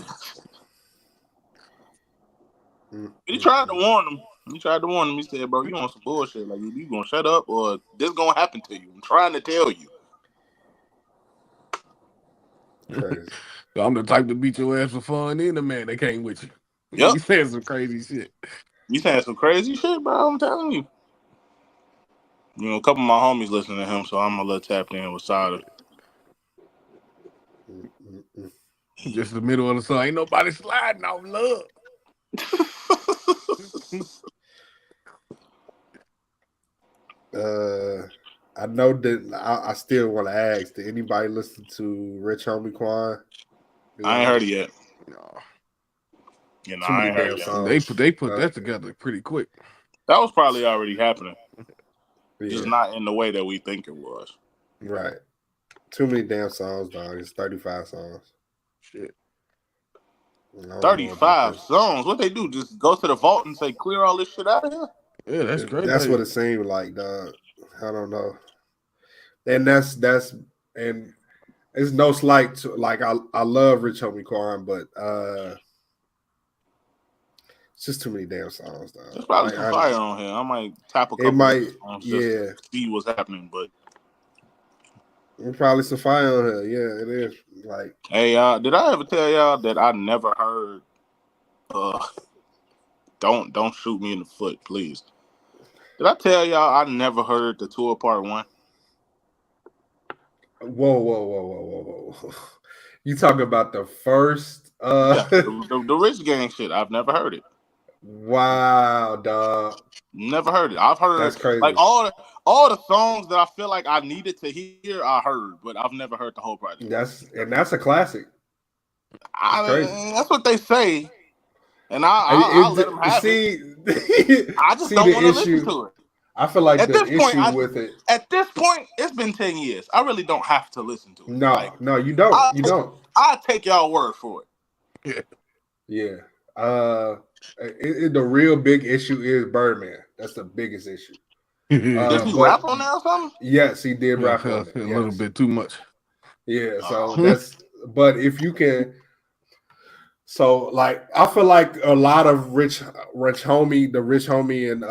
He tried to warn him. He said, "Bro, you on some bullshit. Like, you gonna shut up or this gonna happen to you. I'm trying to tell you."
Crazy.
So I'm the type to beat your ass for fun and the man that came with you.
Yep.
You saying some crazy shit.
You saying some crazy shit, bro. I'm telling you. A couple of my homies listen to him, so I'm a little tapped in with Sada.
Just the middle of the song. Ain't nobody sliding off love.
I know that I still want to ask, did anybody listen to Rich Homie Quan?
I ain't heard it yet.
No.
I ain't heard it yet.
They put that together pretty quick.
That was probably already happening.
Yeah.
Just not in the way that we think it was.
Right. Too many damn songs, dog. It's 35 songs.
Shit.
35 songs? What they do? Just go to the vault and say, clear all this shit out of here?
Yeah, that's great.
That's what it seemed like, dog. I don't know. And and it's no slight to, like, I love Rich Homie Quan, but It's just too many damn songs, though.
There's probably some fire on here. I might tap a couple.
It might,
songs just to see what's happening, but
there's probably some fire on here. Yeah, it is. Like,
hey, did I ever tell y'all that I never heard? Don't shoot me in the foot, please. Did I tell y'all I never heard the tour part 1?
Whoa. You talking about the first
the Rich Gang shit. I've never heard it.
Wow, dog.
Never heard it. I've heard
that's crazy.
Like all the songs that I feel like I needed to hear, I heard, but I've never heard the whole project.
That's a classic.
That's what they say. And I'll let them have it. I just don't want to listen to it.
I feel like the issue with it.
At this point, it's been 10 years. I really don't have to listen to it.
No, you don't. You don't.
I'll take y'all word for it.
Yeah. The real big issue is Birdman. That's the biggest issue.
Did he rap on there or something?
Yes, he did rap on it.
A little bit too much.
Yeah, so that's. But if you can. So, like, I feel like a lot of Rich Homie and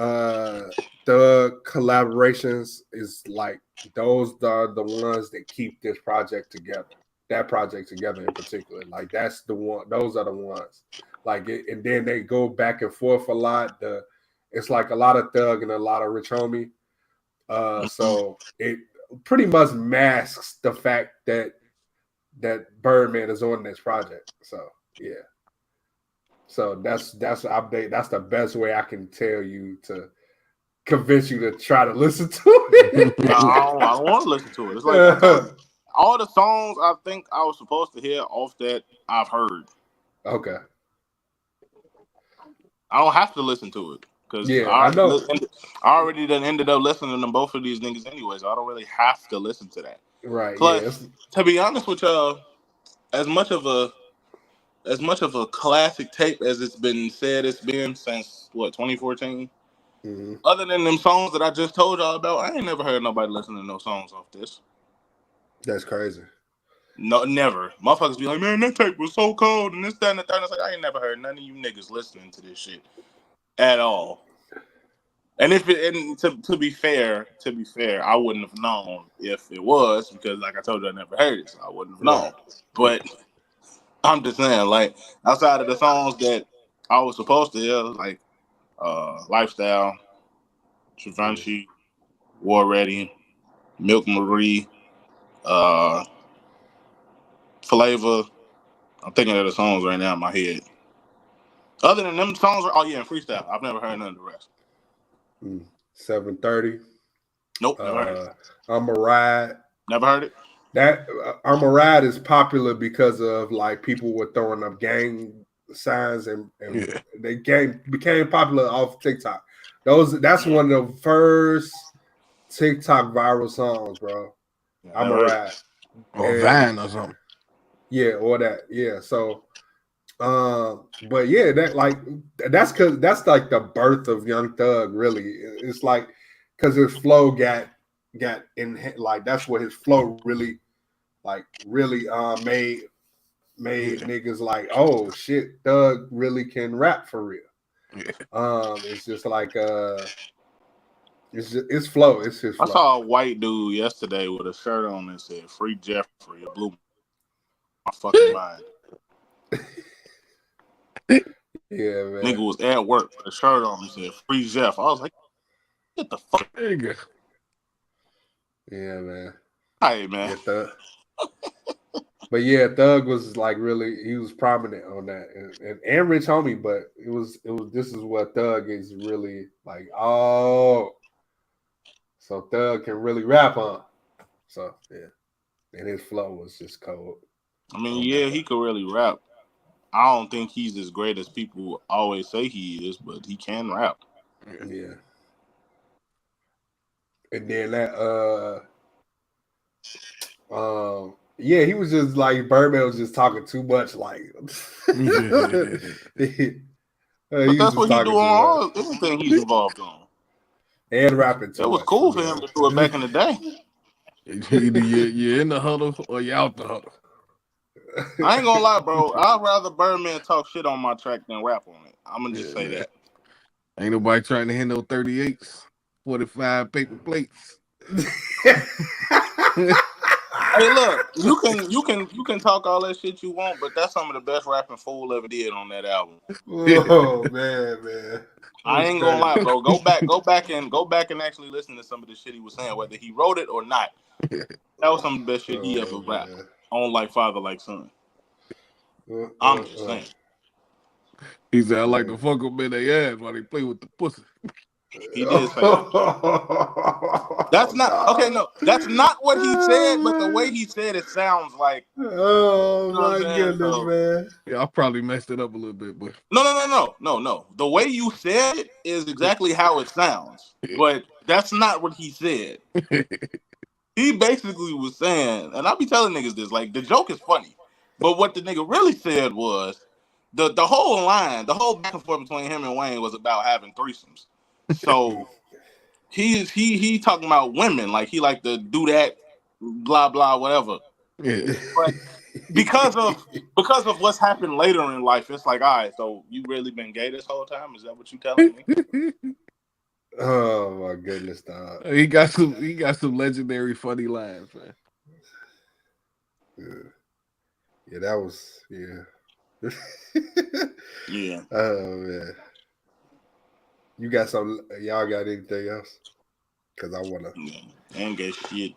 the collaborations is like those are the ones that keep this project together. That project together in particular, like that's the one. Those are the ones. Like, and then they go back and forth a lot. It's like a lot of Thug and a lot of Rich Homie. So it pretty much masks the fact that Birdman is on this project. So. Yeah. So that's the best way I can tell you to convince you to try to listen to it.
I don't want to listen to it. It's like all the songs I think I was supposed to hear off that I've heard.
Okay.
I don't have to listen to it because I already done ended up listening to both of these niggas anyway, so I don't really have to listen to that.
Right.
Plus, to be honest with y'all, as much of a classic tape as it's been since 2014.
Mm-hmm.
Other than them songs that I just told y'all about, I ain't never heard nobody listening to no songs off this.
That's crazy.
No, never. Motherfuckers be like, man, that tape was so cold and this, that, and the third. It's like, I ain't never heard none of you niggas listening to this shit at all. And to be fair, I wouldn't have known if it was because, like I told you, I never heard it, so I wouldn't have known. But I'm just saying, like, outside of the songs that I was supposed to hear, like Lifestyle, Givenchy, War Ready, Milk Marie, Flavor. I'm thinking of the songs right now in my head. Other than them songs, and Freestyle. I've never heard none of the rest.
730.
Nope, never heard it.
I'm a Ride.
Never heard it.
That I'm a Ride is popular because of like people were throwing up gang signs and they became popular off TikTok. That's one of the first TikTok viral songs, bro. I'm a Ride.
Or Van or something.
Yeah, or that. Yeah. So but yeah, that's like the birth of Young Thug, really. It's like because his flow got in, like that's what his flow really made niggas like, oh shit, Thug really can rap for real. It's just like it's flow. It's his flow.
I saw a white dude yesterday with a shirt on that said "Free Jeffrey." It blew my fucking mind.
Yeah, man.
Nigga was at work with a shirt on and said "Free Jeff." I was like, "Get the fuck."
There you go.
Yeah, man.
Hey, man.
Yeah, but yeah, Thug was like he was prominent on that, and Rich Homie. But it was this is what Thug is really like. Oh, so Thug can really rap on. So yeah, and his flow was just cold.
I mean, he could really rap. I don't think he's as great as people always say he is, but he can rap.
Yeah. And then he was just like Birdman was just talking too much, like.
But that's what he do on everything he's involved on.
And rapping too.
It was cool for him to do it back in the day.
Either you're in the huddle or you're out the huddle.
I ain't gonna lie, bro. I'd rather Birdman talk shit on my track than rap on it. I'm gonna just say that.
Ain't nobody trying to hit no 38s, 45 paper plates.
Hey, look, you can talk all that shit you want, but that's some of the best rapping Fool ever did on that album.
Oh man.
I ain't gonna lie, bro. Go back and actually listen to some of the shit he was saying, whether he wrote it or not. That was some of the best shit he ever rapped on Like Father Like Son. I'm just saying.
He said, I like to fuck them in their ass while they play with the pussy.
He did say that. That's not okay. No, that's not what he said. But the way he said it sounds like.
Oh
You know
my goodness, man!
Yeah, I probably messed it up a little bit, but
No. The way you said it is exactly how it sounds. But that's not what he said. He basically was saying, and I be telling niggas this, like the joke is funny, but what the nigga really said was the whole line, the whole back and forth between him and Wayne was about having threesomes. So. He talking about women, like he like to do that, blah blah whatever.
Yeah.
But because of what's happened later in life, it's like, all right, so you really been gay this whole time? Is that what you telling me?
Oh my goodness, dog.
He got some legendary funny lines, man.
Yeah, that was yeah.
Yeah.
Oh man. You got some? Y'all got anything else? Because I wanna.
Ain't gay shit.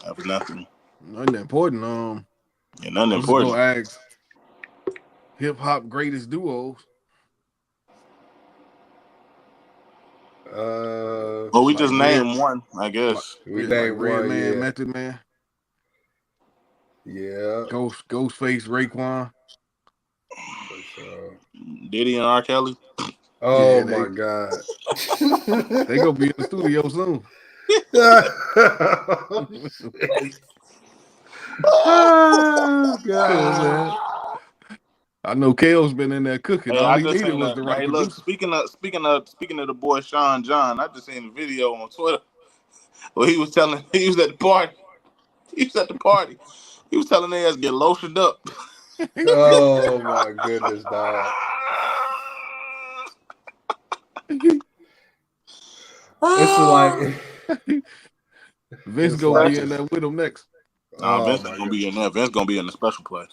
That was nothing.
Nothing important.
Yeah, nothing
let's
important.
Go ask hip hop greatest duos.
Well, we
like
just named one, I guess.
We
like
named one,
Man,
yeah.
Method Man.
Yeah.
Ghostface, Raekwon.
For sure.
Diddy and R. Kelly.
Oh
Yeah,
my God.
They gonna be in the studio soon.
Oh, shit. Oh God.
I know Kale's been in there cooking.
Hey,
All
I
he
just
needed
seen
was the right
hey, look,
producer.
speaking of the boy Sean John, I just seen a video on Twitter where he was at the party. He was at the party. He was telling they ass get lotioned up.
Oh my goodness, dog. It's like
Vince
it's
gonna
like
be in there with him next.
Nah,
oh
Vince
my
ain't gonna
goodness.
be in there. Vince gonna be in the special place.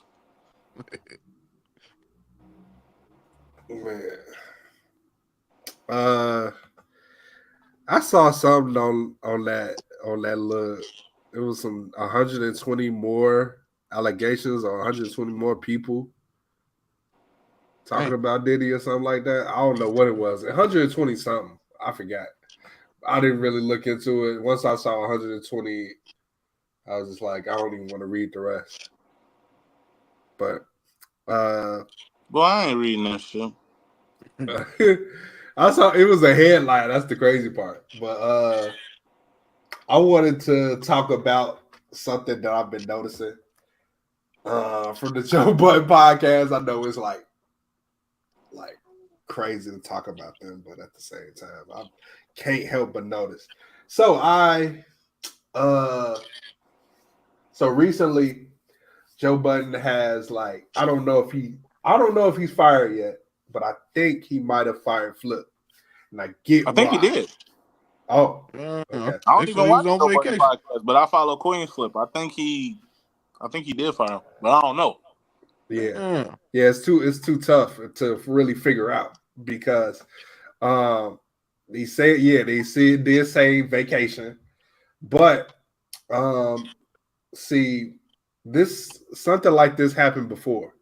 Man. I saw something on that look. It was some 120 more allegations or 120 more people talking about Diddy or something like that. I don't know what it was. 120 something. I forgot. I didn't really look into it. Once I saw 120, I was just like, I don't even want to read the rest. But
boy, I ain't reading that shit.
I saw it was a headline. That's the crazy part. But I wanted to talk about something that I've been noticing from the Joe Budden podcast. I know it's like crazy to talk about them, but at the same time, I can't help but notice. So so recently, Joe Budden has I don't know if he's fired yet, but I think he might have fired Flip, and I get
I think
why.
he did.
Oh, okay.
I don't even watch the podcast, but I follow Queen's Flip. I think he did fire him, but I don't know.
Yeah, it's too tough to really figure out because they did say vacation, but see, this something like this happened before,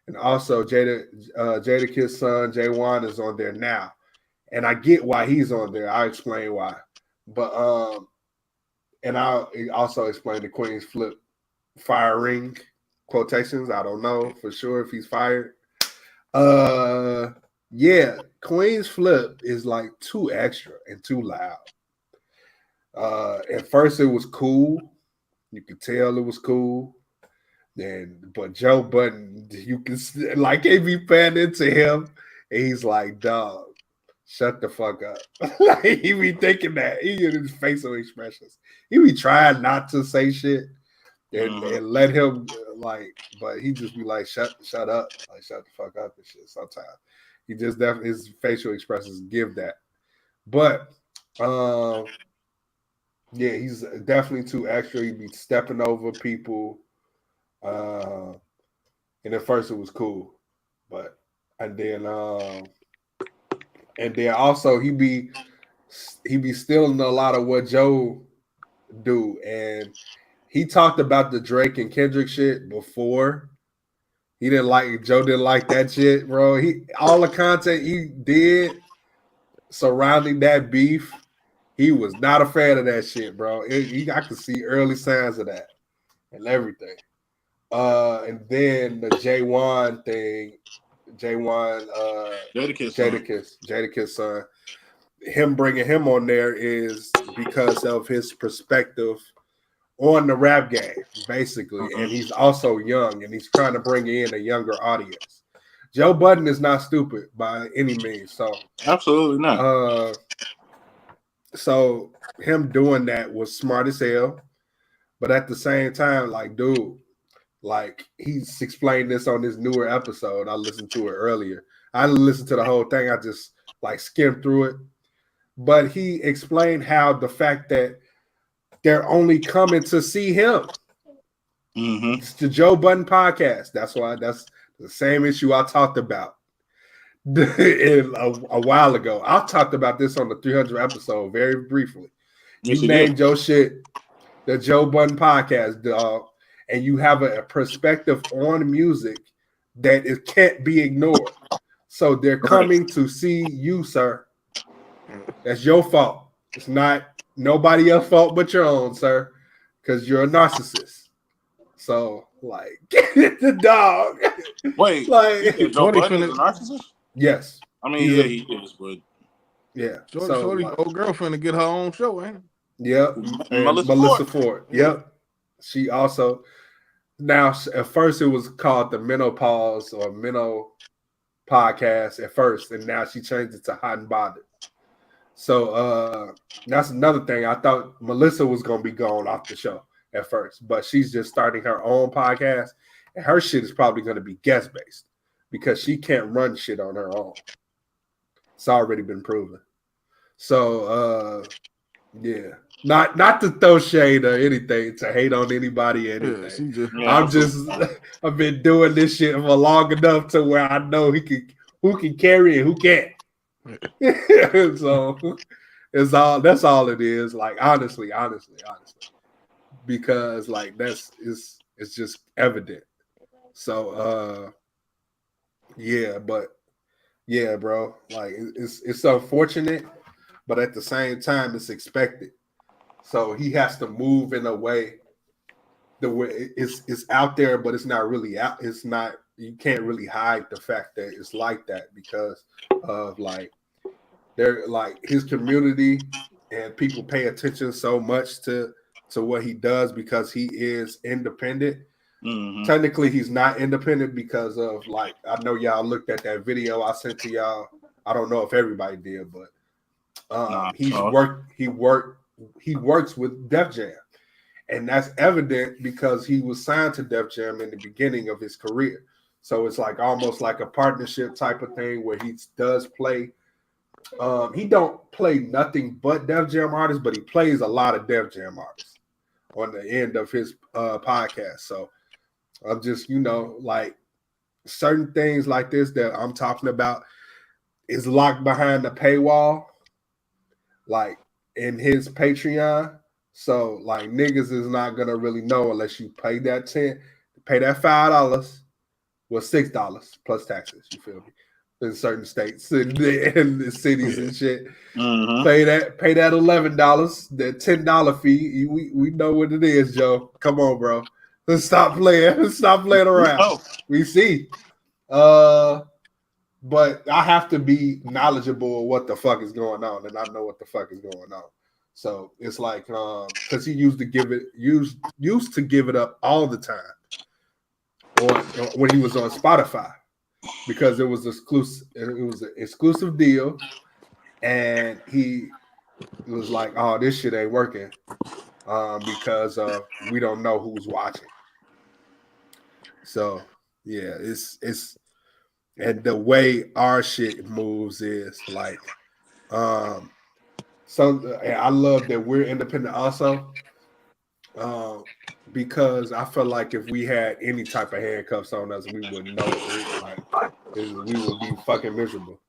and also Jadakiss son J1 is on there now, and I get why he's on there. I'll explain why, but and I'll also explain the Queen's Flip firing quotations. I don't know for sure if he's fired. Yeah, Queen's Flip is like too extra and too loud. At first it was cool. You could tell it was cool. But Joe Budden, you can like they be paying into him, and he's like, dog, shut the fuck up. Like he be thinking that. He get his facial expressions. He be trying not to say shit and let him but he just be like, shut up, like shut the fuck up and shit sometimes. He just definitely his facial expressions give that. But yeah, he's definitely too extra. He'd be stepping over people. And at first it was cool, but and then also he be stealing a lot of what Joe do, and he talked about the Drake and Kendrick shit before. Joe didn't like that shit, bro. All the content he did surrounding that beef, he was not a fan of that shit, bro. I could see early signs of that and everything. And then the J1 thing, Jadakiss son. Him bringing him on there is because of his perspective on the rap game, basically. Mm-hmm. And he's also young, and he's trying to bring in a younger audience. Joe Budden is not stupid by any means. So
absolutely not.
So him doing that was smart as hell. But at the same time, like, dude, like he's explained this on this newer episode. I listened to it earlier. I didn't listen to the whole thing. I just like skimmed through it. But he explained how the fact that they're only coming to see him.
Mm-hmm.
It's the Joe Budden podcast. That's the same issue I talked about a while ago. I talked about this on the 300 episode very briefly. Yes, you named your shit the Joe Budden podcast, dog, and you have a perspective on music that it can't be ignored. So they're coming to see you, sir. That's your fault. It's not nobody else's fault but your own, sir, because you're a narcissist. So, like, get the dog.
Wait, like, Joe Budden is a narcissist?
Yes.
I mean, he is, but
yeah.
Shorty's old girl finna get her own show, ain't it?
Yep. Melissa Ford. Yep. She also now at first it was called the Menopause or Menno podcast at first, and now she changed it to Hot and Bothered. So that's another thing. I thought Melissa was gonna be gone off the show at first, but she's just starting her own podcast, and her shit is probably gonna be guest based because she can't run shit on her own. It's already been proven. So yeah. Not to throw shade or anything, to hate on anybody or anything. I've been doing this shit for long enough to where I know who can carry it, who can't. So that's all it is. Like honestly. Because like it's just evident. So yeah, bro. Like it's unfortunate, but at the same time it's expected. So he has to move in a way the way it's out there, but it's not really out. It's not, you can't really hide the fact that it's like that because of like they're like his community and people pay attention so much to what he does because he is independent. Mm-hmm. Technically, he's not independent because of like, I know y'all looked at that video I sent to y'all. I don't know if everybody did, but he works with Def Jam, and that's evident because he was signed to Def Jam in the beginning of his career. So it's like almost like a partnership type of thing where he does play. He don't play nothing but Def Jam artists, but he plays a lot of Def Jam artists on the end of his podcast. So I'm just, like certain things like this that I'm talking about is locked behind the paywall, like in his Patreon. So like niggas is not gonna really know unless you pay that $5, well $6 plus taxes. You feel me? In certain states and the cities and shit, pay that $11, that $10 fee. We know what it is, Joe. Come on, bro. Let's stop playing. Let's stop playing around. Oh. We see. But I have to be knowledgeable of what the fuck is going on, and I know what the fuck is going on. So it's like because he used to give it up all the time, or when he was on Spotify, because it was exclusive. It was an exclusive deal, and he was like, "Oh, this shit ain't working because we don't know who's watching." So yeah, it's And the way our shit moves is like, and I love that we're independent also, because I feel like if we had any type of handcuffs on us, we would know we would be fucking miserable.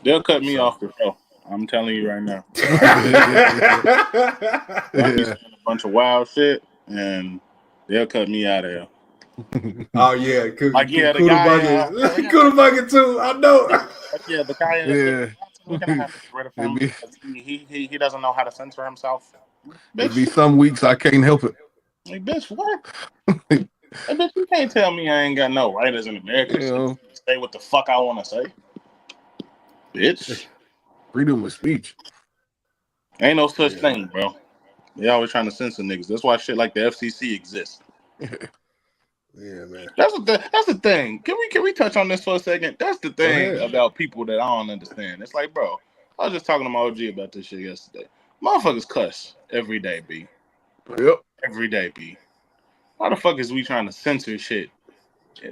They'll cut me off the show. I'm telling you right now. I be saying a bunch of wild shit, and they'll cut me out of here.
Oh yeah,
like the
guy, Kuda Bucket too. I know.
Yeah, the guy in the we're gonna have to get rid of him because he doesn't know how to censor himself.
It'd be some weeks I can't help it.
Like, bitch, what? Hey, bitch, you can't tell me I ain't got no right as an American to say what the fuck I want to say. Bitch.
Freedom of speech.
Ain't no such thing, bro. They always trying to censor niggas. That's why shit like the FCC exists.
Yeah, man.
That's the thing. Can we touch on this for a second? That's the thing about people that I don't understand. It's like, bro, I was just talking to my OG about this shit yesterday. Motherfuckers cuss every day, B.
Yep.
Every day, B. Why the fuck is we trying to censor shit?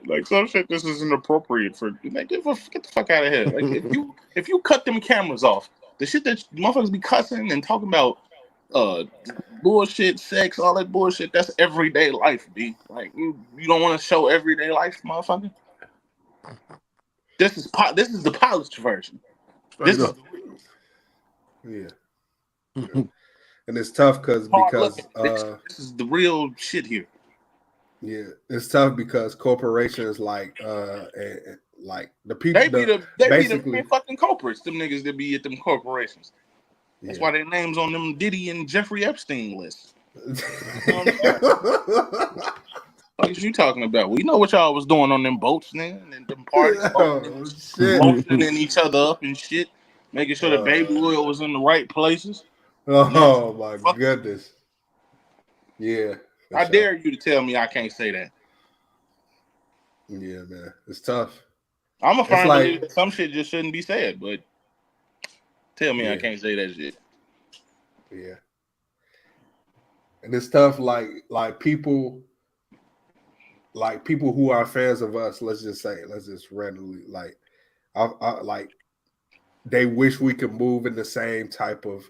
Like some shit, this is inappropriate for. Like, get the fuck out of here. Like if you cut them cameras off, the shit that motherfuckers be cussing and talking about, bullshit, sex, all that bullshit. That's everyday life, B. Like you don't want to show everyday life, motherfucker. This is the polished version. This is the
real. Yeah. And it's tough because
this is the real shit here.
Yeah, it's tough because corporations like the people
they be the fucking culprits. Them niggas that be at them corporations. That's why their names on them Diddy and Jeffrey Epstein lists. What is you talking about? We know what y'all was doing on them boats, nigga, and them parties, motioning each other up and shit, making sure the baby oil was in the right places.
Oh my goodness! Yeah,
I dare you to tell me I can't say that.
Yeah, man, it's tough.
I'm a firm believer that some shit just shouldn't be said, but tell me I can't say that shit.
Yeah, and it's tough. Like people who are fans of us. Let's just randomly I they wish we could move in the same type of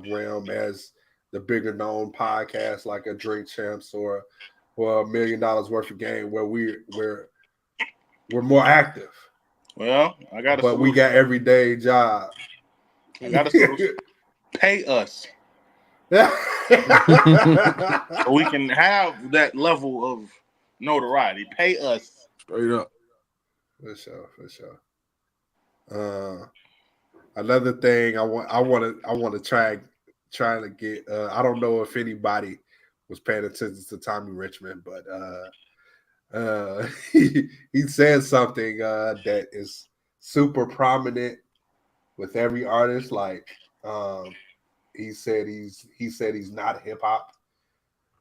realm as the bigger known podcasts like a Drink Champs or $1 million worth of game where we're more active.
Well, I got a
but
solution.
We got everyday job.
I got a solution. Pay us. So we can have that level of notoriety. Pay us.
Straight up.
For sure. Another thing I want to try to get. I don't know if anybody was paying attention to Tommy Richmond, but he said something that is super prominent with every artist. Like he said he's not hip hop.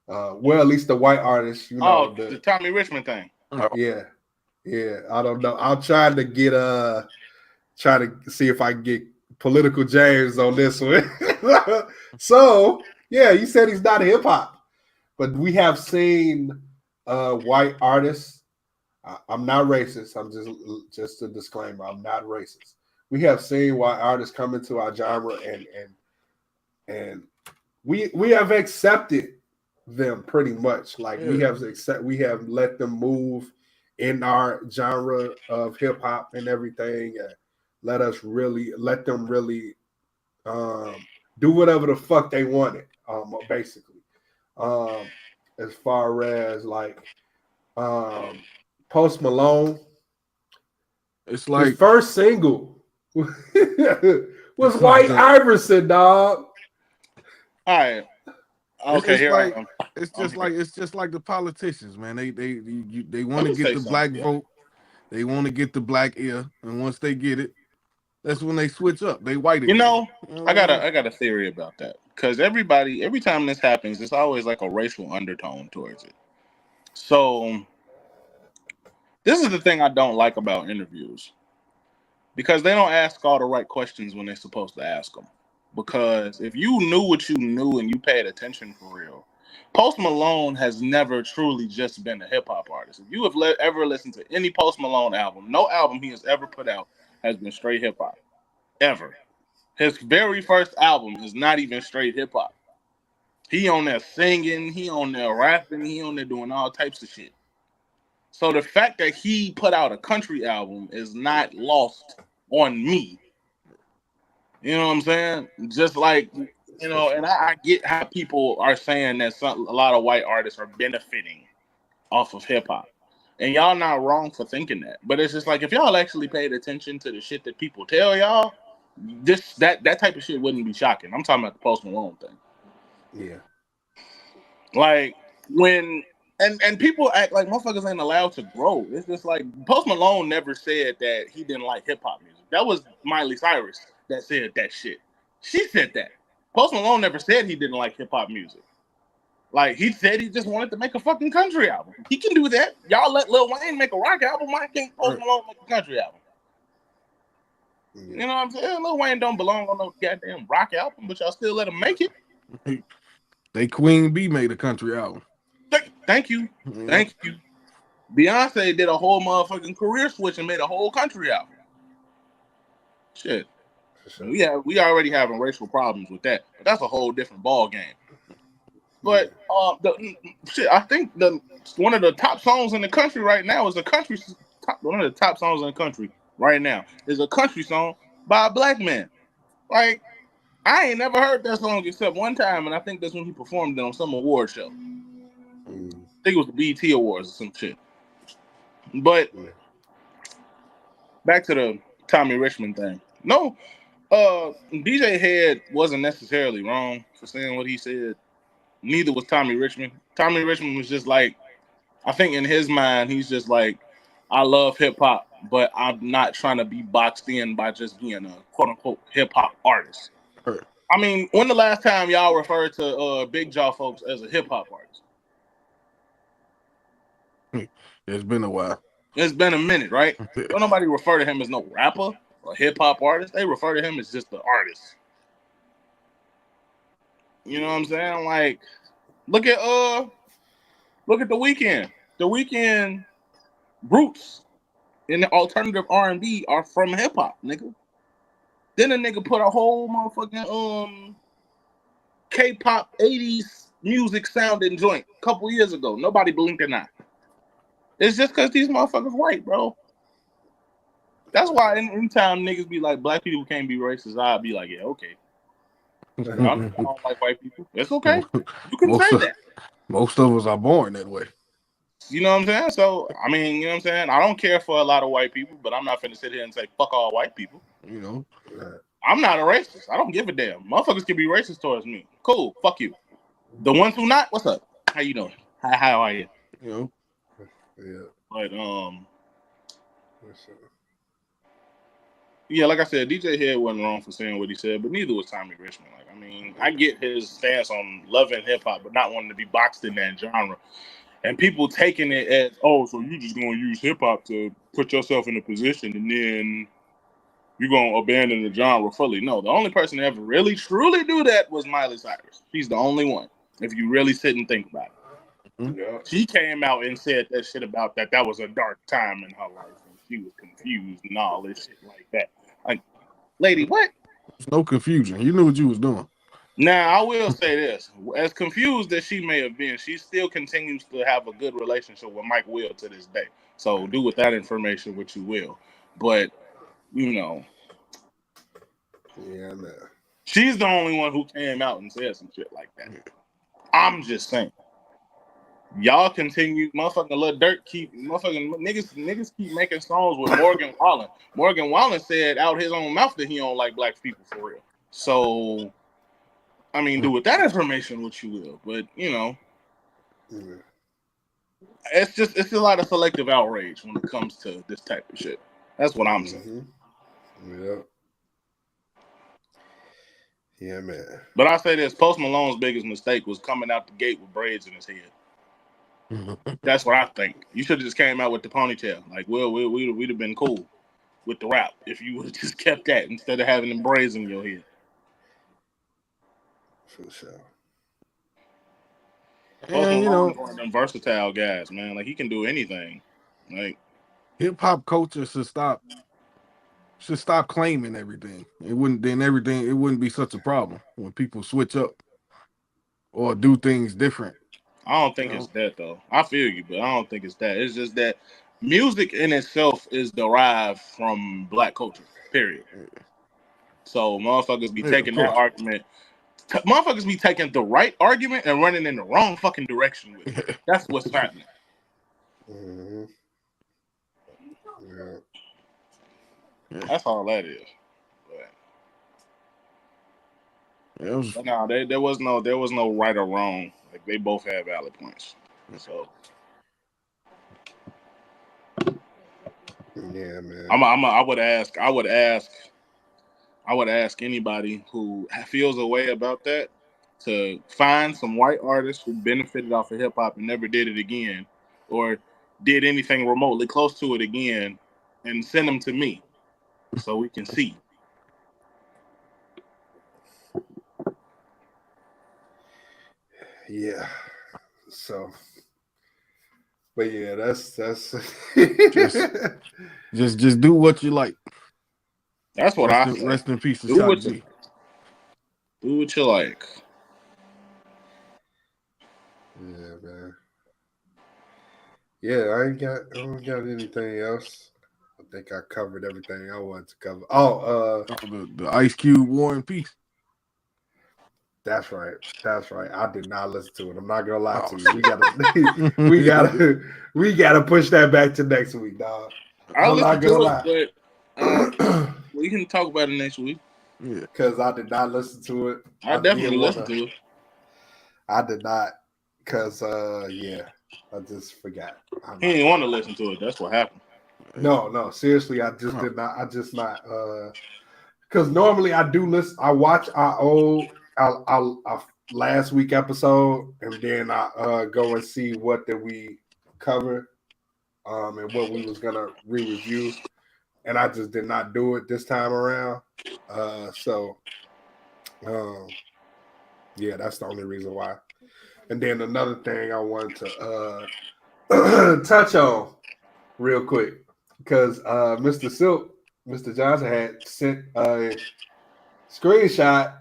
Well, at least the white artists, you know.
The Tommy Richmond thing.
Yeah. I don't know. I'm trying to get try to see if I can get Political James on this one. So yeah, you said he's not hip hop, but we have seen white artists. I'm not racist. I'm just a disclaimer. I'm not racist. We have seen white artists come into our genre and we have accepted them pretty much. Like we have let them move in our genre of hip hop and everything. Let them really do whatever the fuck they wanted, basically. As far as like Post Malone,
it's like
his first single was White Iverson, dog.
All right. Okay, here I am.
It's just like the politicians, man. They want to get the black vote. They want to get the black ear, and once they get it, that's when they switch up. They white again.
You know, I got a theory about that. Because every time this happens, it's always like a racial undertone towards it. So this is the thing I don't like about interviews. Because they don't ask all the right questions when they're supposed to ask them. Because if you knew what you knew and you paid attention for real, Post Malone has never truly just been a hip hop artist. If you have ever listened to any Post Malone album, no album he has ever put out has been straight hip hop. Ever. His very first album is not even straight hip hop. He on there singing, he on there rapping, he on there doing all types of shit. So the fact that he put out a country album is not lost on me. You know what I'm saying? Just like, you know, and I get how people are saying that a lot of white artists are benefiting off of hip hop. And y'all not wrong for thinking that. But it's just like, if y'all actually paid attention to the shit that people tell y'all, that type of shit wouldn't be shocking. I'm talking about the Post Malone thing.
Yeah.
Like when and people act like motherfuckers ain't allowed to grow. It's just like Post Malone never said that he didn't like hip hop music. That was Miley Cyrus that said that shit. She said that. Post Malone never said he didn't like hip hop music. Like he said he just wanted to make a fucking country album. He can do that. Y'all let Lil Wayne make a rock album. Why can't Post Malone make a country album? Yeah. You know what I'm saying? Lil Wayne don't belong on no goddamn rock album, but y'all still let him make it.
They Queen Bee made a country album.
Thank you. Thank you. Beyonce did a whole motherfucking career switch and made a whole country album. Shit. Sure. We already having racial problems with that. But that's a whole different ball game. But I think one of the top songs in the country right now is one of the top songs in the country right now is a country song by a black man. Like, I ain't never heard that song except one time, and I think that's when he performed it on some award show. I think it was the BET Awards or some shit. But back to the Tommy Richmond thing. No, DJ Head wasn't necessarily wrong for saying what he said. Neither was Tommy Richmond. Tommy Richmond was just like, I think in his mind, he's just like, I love hip hop, but I'm not trying to be boxed in by just being a quote unquote hip hop artist. Sure. I mean, when the last time y'all referred to Big Jaw folks as a hip hop artist?
It's been a while.
It's been a minute, right? Don't nobody refer to him as no rapper or hip hop artist. They refer to him as just the artist. You know what I'm saying? Like, look at The Weeknd. The Weeknd roots in the alternative R&B are from hip hop, nigga. Then a nigga put a whole motherfucking K-pop 80s music sounding joint a couple years ago. Nobody blinked an eye. It's just because these motherfuckers white, bro. That's why anytime niggas be like, black people can't be racist, I'll be like, yeah, okay. I don't like white people. It's okay. You can say that.
Most of us are born that way.
You know what I'm saying? So, I mean, you know what I'm saying? I don't care for a lot of white people, but I'm not finna sit here and say, fuck all white people.
You know?
I'm not a racist. I don't give a damn. Motherfuckers can be racist towards me. Cool. Fuck you. The ones who not, what's up? How you doing? How are you?
You know?
Yeah.
But, yeah, like I said, DJ Head wasn't wrong for saying what he said, but neither was Tommy Richmond. Like, I mean, I get his stance on loving hip hop, but not wanting to be boxed in that genre. And people taking it as, oh, so you just gonna use hip hop to put yourself in a position, and then you're gonna abandon the genre fully. No, the only person to ever really truly do that was Miley Cyrus. She's the only one. If you really sit and think about it, she came out and said that shit about that was a dark time in her life, and she was confused and all this shit like that. Like, lady, what?
There's no confusion. You knew what you was doing.
Now, I will say this. As confused as she may have been, she still continues to have a good relationship with Mike Will to this day. So do with that information what you will. But, you know.
Yeah, man.
She's the only one who came out and said some shit like that. I'm just saying. Y'all continue, motherfucking Lil Durk niggas keep making songs with Morgan Wallen. Morgan Wallen said out his own mouth that he don't like black people for real. So, I mean, do with that information what you will, but you know, it's a lot of selective outrage when it comes to this type of shit. That's what I'm saying.
Yeah, man.
But I say this: Post Malone's biggest mistake was coming out the gate with braids in his head. That's what I think. You should have just came out with the ponytail. Like, well, we'd have been cool with the rap if you would have just kept that instead of having them braids in your head.
For sure.
Post Malone is one of them versatile guys, man. Like he can do anything. Like
hip hop culture should stop claiming everything. It wouldn't be such a problem when people switch up or do things different.
I don't think it's that though. I feel you, but I don't think it's that. It's just that music in itself is derived from black culture. Period. So motherfuckers be taking that argument. Motherfuckers be taking the right argument and running in the wrong fucking direction with it. That's what's happening.
Mm-hmm. Yeah.
That's all that is. But no, there was no right or wrong. Like they both had valid points. So
yeah, man.
I would ask anybody who feels a way about that to find some white artists who benefited off of hip hop and never did it again, or did anything remotely close to it again, and send them to me so we can see.
Yeah. So, but yeah, that's
just do what you like.
That's what I say.
Rest in peace to
Do what you like.
Yeah, man. Yeah, I don't got anything else. I think I covered everything I wanted to cover.
The Ice Cube War and Peace.
That's right. I did not listen to it. I'm not gonna lie to you. We gotta push that back to next week, dog.
I'm not gonna lie. But we can talk about it next week.
Yeah, because I did not listen to it.
I definitely listened to it.
I did not, because I just forgot.
He didn't want to listen to it. That's what happened.
No, seriously, I just did not. I just not. Because normally I do listen. I watch our last week episode, and then I go and see what did we cover, and what we was gonna re-review, and I just did not do it this time around. Yeah, that's the only reason why. And then another thing I wanted to touch on real quick, because Mr. Johnson had sent a screenshot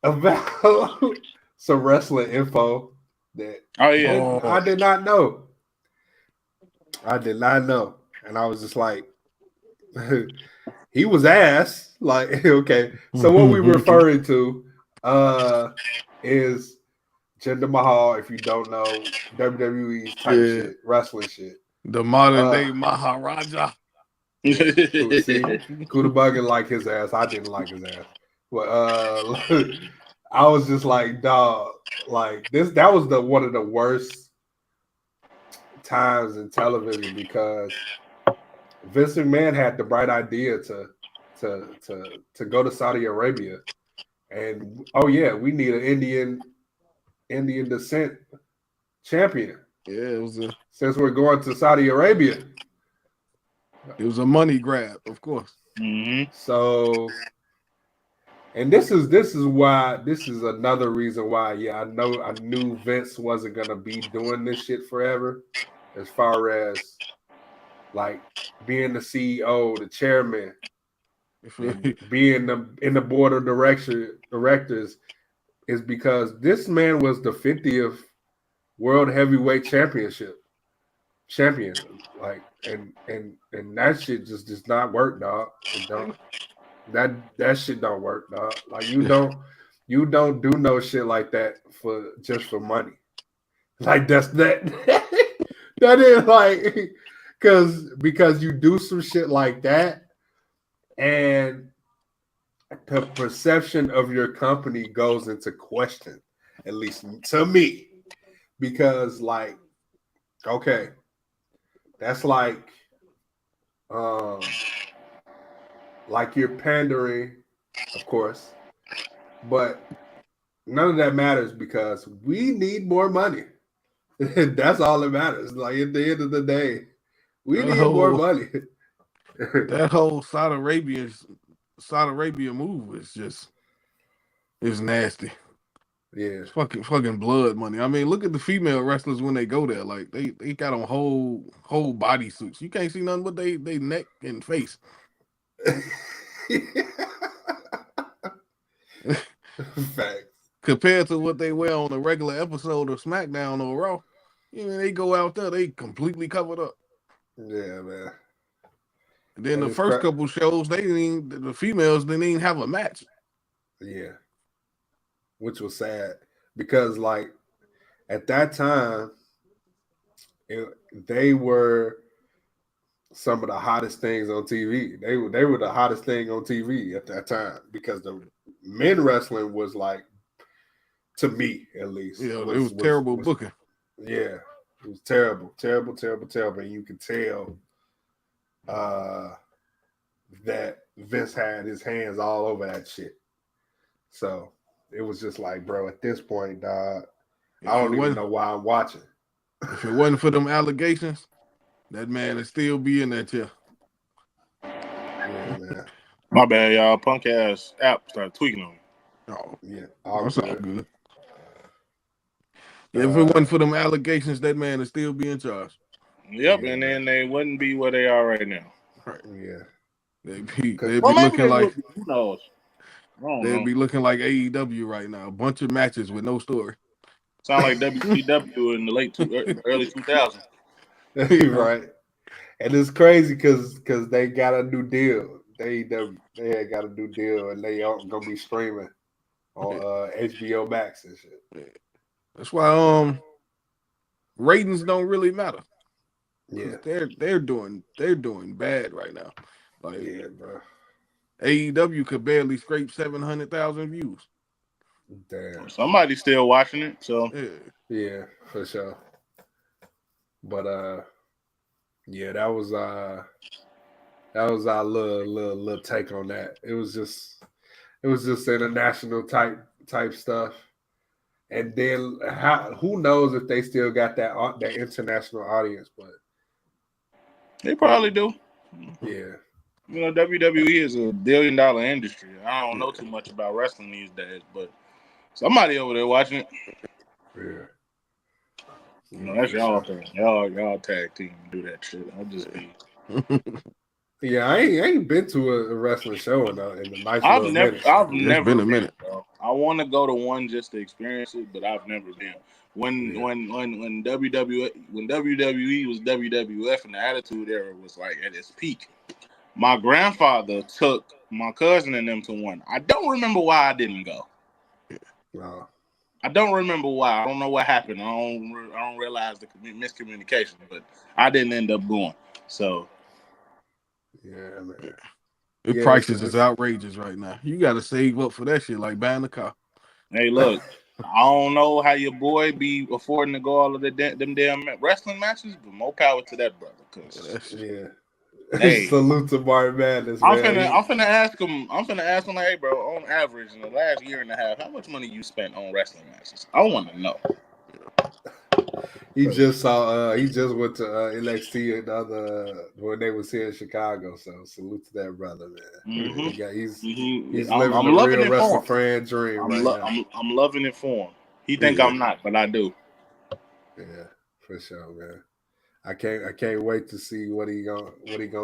about some wrestling info that I did not know. And I was just like, he was ass. Like, okay. So what we referring to is Jinder Mahal, if you don't know, WWE's type shit, wrestling shit.
The modern day Maharaja.
Yeah. See, Kuda didn't like his ass. I didn't like his ass. But I was just like, dog, like this. That was one of the worst times in television, because Vince McMahon had the bright idea to go to Saudi Arabia, and we need an Indian descent champion.
Yeah,
since we're going to Saudi Arabia.
It was a money grab, of course.
Mm-hmm.
So, and this is another reason why. Yeah, I knew Vince wasn't gonna be doing this shit forever, as far as like being the CEO, the chairman, being in the board of directors, is because this man was the 50th World Heavyweight champion. Like, and that shit just does not work, dog. It don't. That shit don't work, dog. Like, you don't do no shit like that just for money. Like, that is like, because you do some shit like that, and the perception of your company goes into question, at least to me, because like, okay, that's like you're pandering, of course, but none of that matters, because we need more money. That's all that matters. Like, at the end of the day, we need more money.
That whole Saudi Arabia move is nasty.
Yeah.
It's fucking blood money. I mean, look at the female wrestlers when they go there. Like they got on whole body suits. You can't see nothing but they neck and face.
Facts.
Compared to what they wear on a regular episode of SmackDown or Raw. You know, they go out there, they completely covered up.
Yeah, man.
And then the first couple shows, the females didn't even have a match.
Yeah. Which was sad because, like, at that time, they were some of the hottest things on TV. They were the hottest thing on TV at that time because the men wrestling was like, to me at least,
yeah, it was terrible booking.
Yeah, it was terrible. And you could tell that Vince had his hands all over that shit. So it was just like, bro, at this point, dog, I don't even know why I'm watching.
If it wasn't for them allegations, that man would still be in that chair.
Yeah, man.
My bad, y'all. Punk ass app started tweaking on me.
Oh,
yeah.
That's all good. Yeah, if it wasn't for them allegations, that man would still be in charge.
Yep, yeah, and then they wouldn't be where they are right now.
Right.
Yeah.
They'd be looking like,
who knows?
They'd be looking like AEW right now. A bunch of matches with no story.
Sound like WCW in the early 2000s.
Right. And it's crazy because they got a new deal. They had got a new deal, and they are gonna be streaming on HBO Max and shit.
Yeah. That's why ratings don't really matter.
Yeah,
they're doing bad right now. Like,
yeah, bro.
AEW could barely scrape 700,000 views.
Damn.
Somebody's still watching it, so
yeah, for sure. But yeah, that was our little take on that. It was just international type stuff. And then who knows if they still got that international audience, but
they probably do.
Yeah.
You know, WWE is a billion-dollar industry. I don't know too much about wrestling these days, but somebody over there watching it.
Yeah.
You know, that's y'all thing. Y'all tag team do that shit. I'll just be.
Yeah, I ain't been to a wrestling show in a nice little minute.
I've never
been a minute.
Bro. I want to go to one just to experience it, but I've never been. When WWE was WWF and the Attitude Era was like at its peak, my grandfather took my cousin and them to one. I don't remember why I didn't go.
No.
I don't remember why. I don't know what happened. I don't realize the miscommunication, but I didn't end up going. So.
Yeah, man.
The prices is outrageous right now. You got to save up for that shit, like buying a car.
Hey, look, I don't know how your boy be affording to go all of them damn wrestling matches, but more power to that brother.
Yeah.
Hey,
salute to Martin Madness, man.
I'm finna ask him, like, hey, bro, on average in the last year and a half, how much money you spent on wrestling matches? I want to know.
He just went to NXT when they was here in Chicago. So salute to that brother, man.
Mm-hmm.
He's living a real wrestling fan dream now.
I'm loving it for him. He think I'm not, but I do.
Yeah, for sure, man. I can't wait to see what he gonna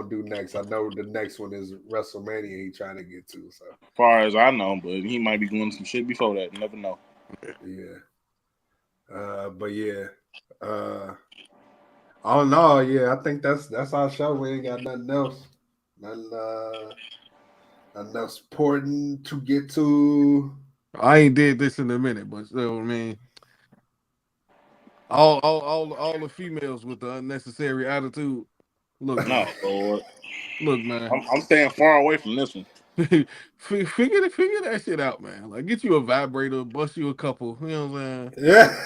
do next. I know the next one is WrestleMania. He trying to get to. So
as far as I know, but he might be doing some shit before that. You never know.
Yeah. But yeah. All in all, yeah, I think that's our show. We ain't got nothing else. Nothing else important to get to.
I ain't did this in a minute, but still, I mean, all the females with the unnecessary attitude. Look,
no, Lord.
Look, man.
I'm staying far away from this one.
figure that shit out, man. Like, get you a vibrator, bust you a couple. You know what I'm saying?
Yeah.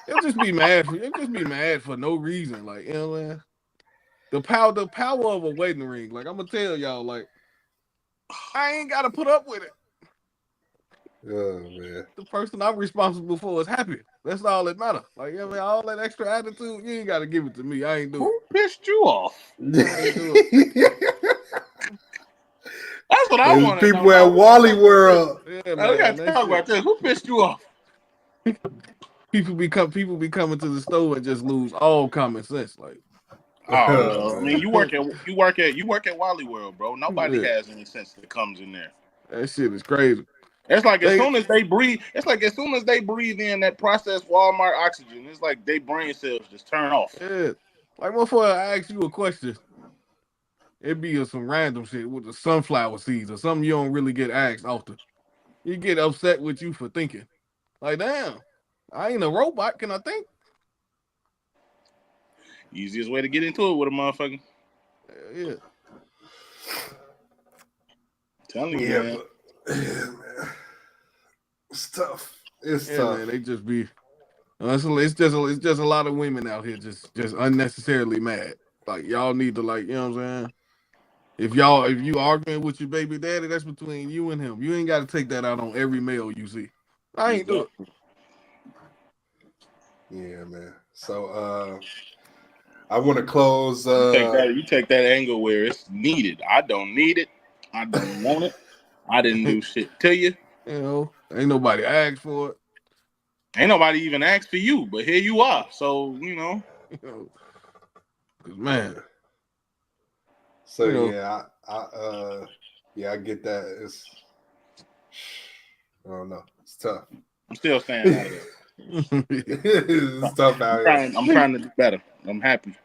You'll just be mad for no reason. Like, you know what I'm saying? The power of a wedding ring. Like, I'm gonna tell y'all, like, I ain't gotta put up with it.
Oh man.
The person I'm responsible for is happy. That's all that matters. Like, you know, all that extra attitude, you ain't gotta give it to me. I ain't doing it.
Who pissed you off? That's what I want.
People at Wally World.
Yeah, Yeah,
man, we gotta talk about this. Who pissed you off?
People be coming to the store and just lose all common sense. Like,
I mean, you work at Wally World, bro. Nobody has any sense that comes in there.
That shit is crazy.
It's like as soon as they breathe in that processed Walmart oxygen, it's like their brain cells just turn off.
Yeah. Like before I ask you a question, it'd be some random shit with the sunflower seeds or something you don't really get asked often. You get upset with you for thinking. Like, damn, I ain't a robot. Can I think?
Easiest way to get into it with a motherfucker.
Yeah.
Telling you, man.
Man. It's tough. It's tough.
Man, they just be. It's just a lot of women out here just unnecessarily mad. Like y'all need to you know what I'm saying? If you arguing with your baby daddy, that's between you and him. You ain't got to take that out on every male you see. I ain't do it.
Yeah, man. So I want to close.
You take that angle where it's needed. I don't need it. I don't want it. I didn't do shit to you.
You know, ain't nobody asked for it.
Ain't nobody even asked for you, but here you are. So, you know.
Man.
So, I get that. I don't know. It's tough.
I'm still staying out of it.
It's tough out here.
I'm trying to do better. I'm happy.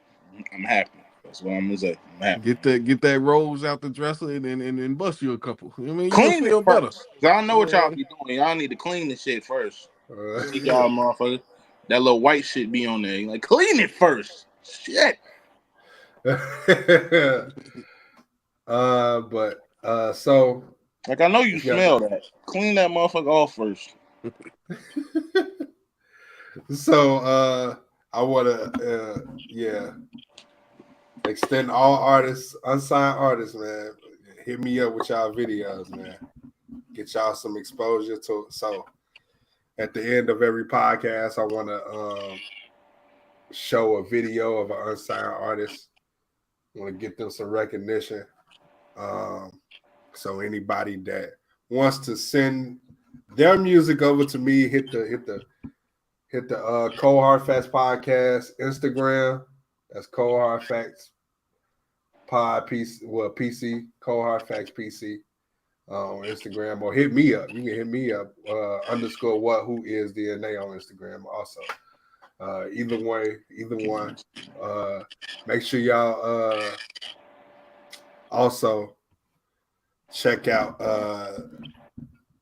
That's what I'm gonna say. I'm happy.
Get that rose out the dresser and bust you a couple. I mean,
clean
you feel better.
Y'all know what y'all be doing. Y'all need to clean this shit first. See y'all motherfucker. That little white shit be on there. Like, clean it first. Shit.
So
like, I know you smell that. Clean that motherfucker off first.
So I want to extend all artists, unsigned artists, man. Hit me up with y'all videos, man. Get y'all some exposure to it. So at the end of every podcast, I want to show a video of an unsigned artist. I want to get them some recognition. So anybody that wants to send their music over to me, hit the Cold Hard Facts Podcast Instagram. That's Cold Hard Facts Pod PC, Cold Hard Facts PC on Instagram, or hit me up. You can hit me up _ what who is DNA on Instagram also. Either one. Make sure y'all also check out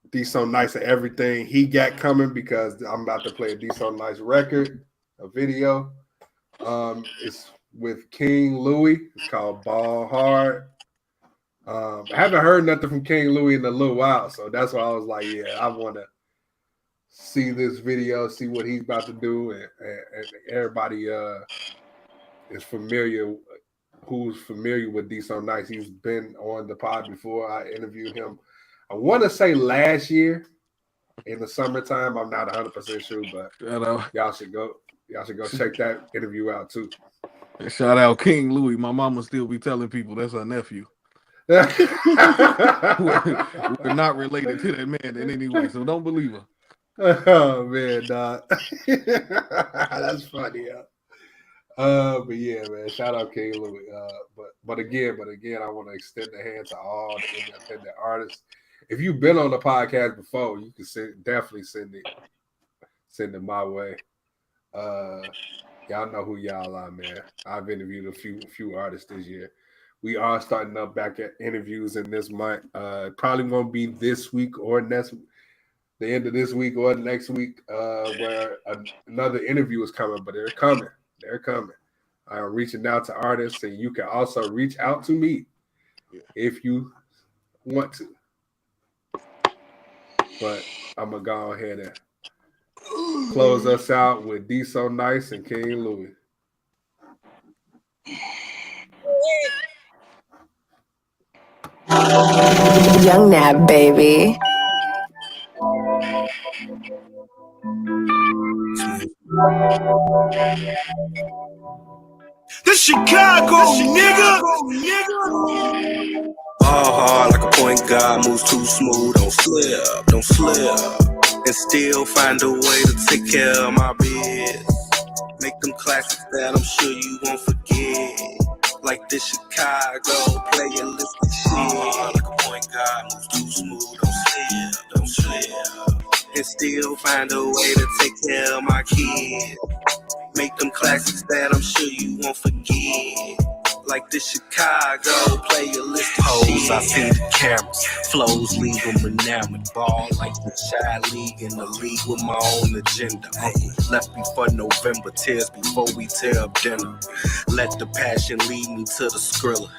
D So Nice and everything he got coming, because I'm about to play a D So Nice record, a video. It's with King Louis. It's called Ball Hard. I haven't heard nothing from King Louis in a little while, so that's why I was like, yeah, I want to see this video, see what he's about to do, and everybody is familiar. Who's familiar with D So Nice? He's been on the pod before. I interviewed him, I want to say last year in the summertime. I'm not 100% sure, but y'all should go check that interview out too.
Shout out King Louis. My mama still be telling people that's her nephew. We're not related to that man in any way, so don't believe her.
Oh man, dog. That's funny, but yeah, man. Shout out King Louis. But again, I want to extend the hand to all the independent artists. If you've been on the podcast before, you can definitely send it my way. Y'all know who y'all are, man. I've interviewed a few artists this year. We are starting up back at interviews in this month. Probably won't be this week or the end of this week or next week, where another interview is coming, but they're coming. They're coming. I'm reaching out to artists, and you can also reach out to me if you want to. But I'm going to go ahead and close us out with D So Nice and King Louis.
Young Nab, baby.
This Chicago, nigga. Ball hard like a point point guard moves too smooth, don't slip, don't slip. And still find a way to take care of my biz. Make them classics that I'm sure you won't forget. Like this Chicago, play your list of shit. Like a point guard moves too smooth, don't slip, don't slip. And still find a way to take care of my kids. Make them classics that I'm sure you won't forget. Like this Chicago, play your list of shit. I see the cameras, flows leave them enamored. Ball like the child league in the league with my own agenda. Left before November, tears before we tear up dinner. Let the passion lead me to the Skrilla.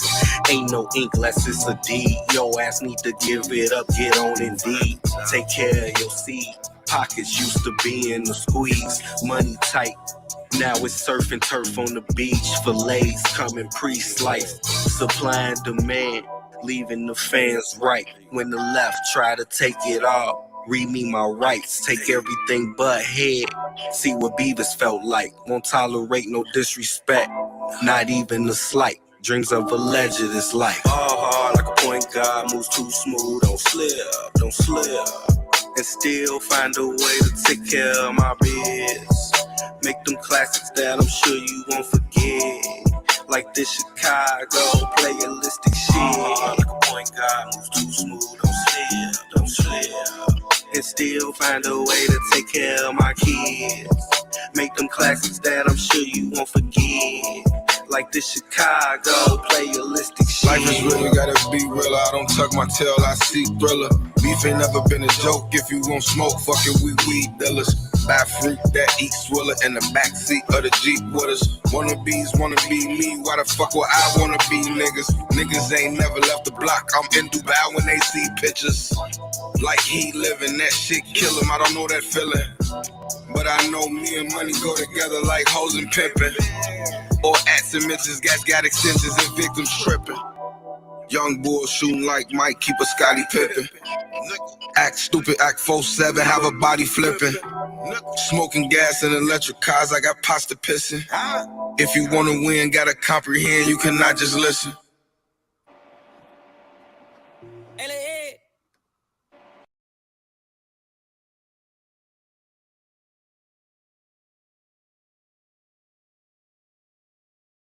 Ain't no ink unless it's a deed. Yo ass need to give it up, get on Indeed. Take care of your seed. Pockets used to be in the squeeze. Money tight. Now it's surf and turf on the beach. Fillets coming pre-sliced. Supply and demand, leaving the fans right. When the left try to take it all, read me my rights. Take everything but head. See what Beavis felt like. Won't tolerate no disrespect, not even a slight. Dreams of a legend is life. All hard like a point guard, moves too smooth. Don't slip, don't slip. And still find a way to take care of my biz. Make them classics that I'm sure you won't forget. Like this Chicago, play your list of shit. Like a point guard, moves too smooth, don't slip, don't slip. And still find a way to take care of my kids. Make them classics that I'm sure you won't forget. Like this Chicago, play your list of shit.
Life is real, gotta be real. I don't tuck my tail, I seek thriller. Beef ain't never been a joke. If you won't smoke, fuck it, we weed dealers. Buy fruit that eat swiller in the backseat of the Jeep with us. Wannabes wanna be me, why the fuck would I wanna be niggas? Niggas ain't never left the block, I'm in Dubai when they see pictures. Like he living, that shit kill him, I don't know that feeling. But I know me and money go together like hoes and pimpin'. Or ats and mitches, got extensions and victims tripping. Young boy shooting like Mike, keep a Scotty Pippen. Act stupid, act 4-7, have a body flipping. Smoking gas and electric cars, I got pasta pissing. If you wanna win, gotta comprehend, you cannot just listen.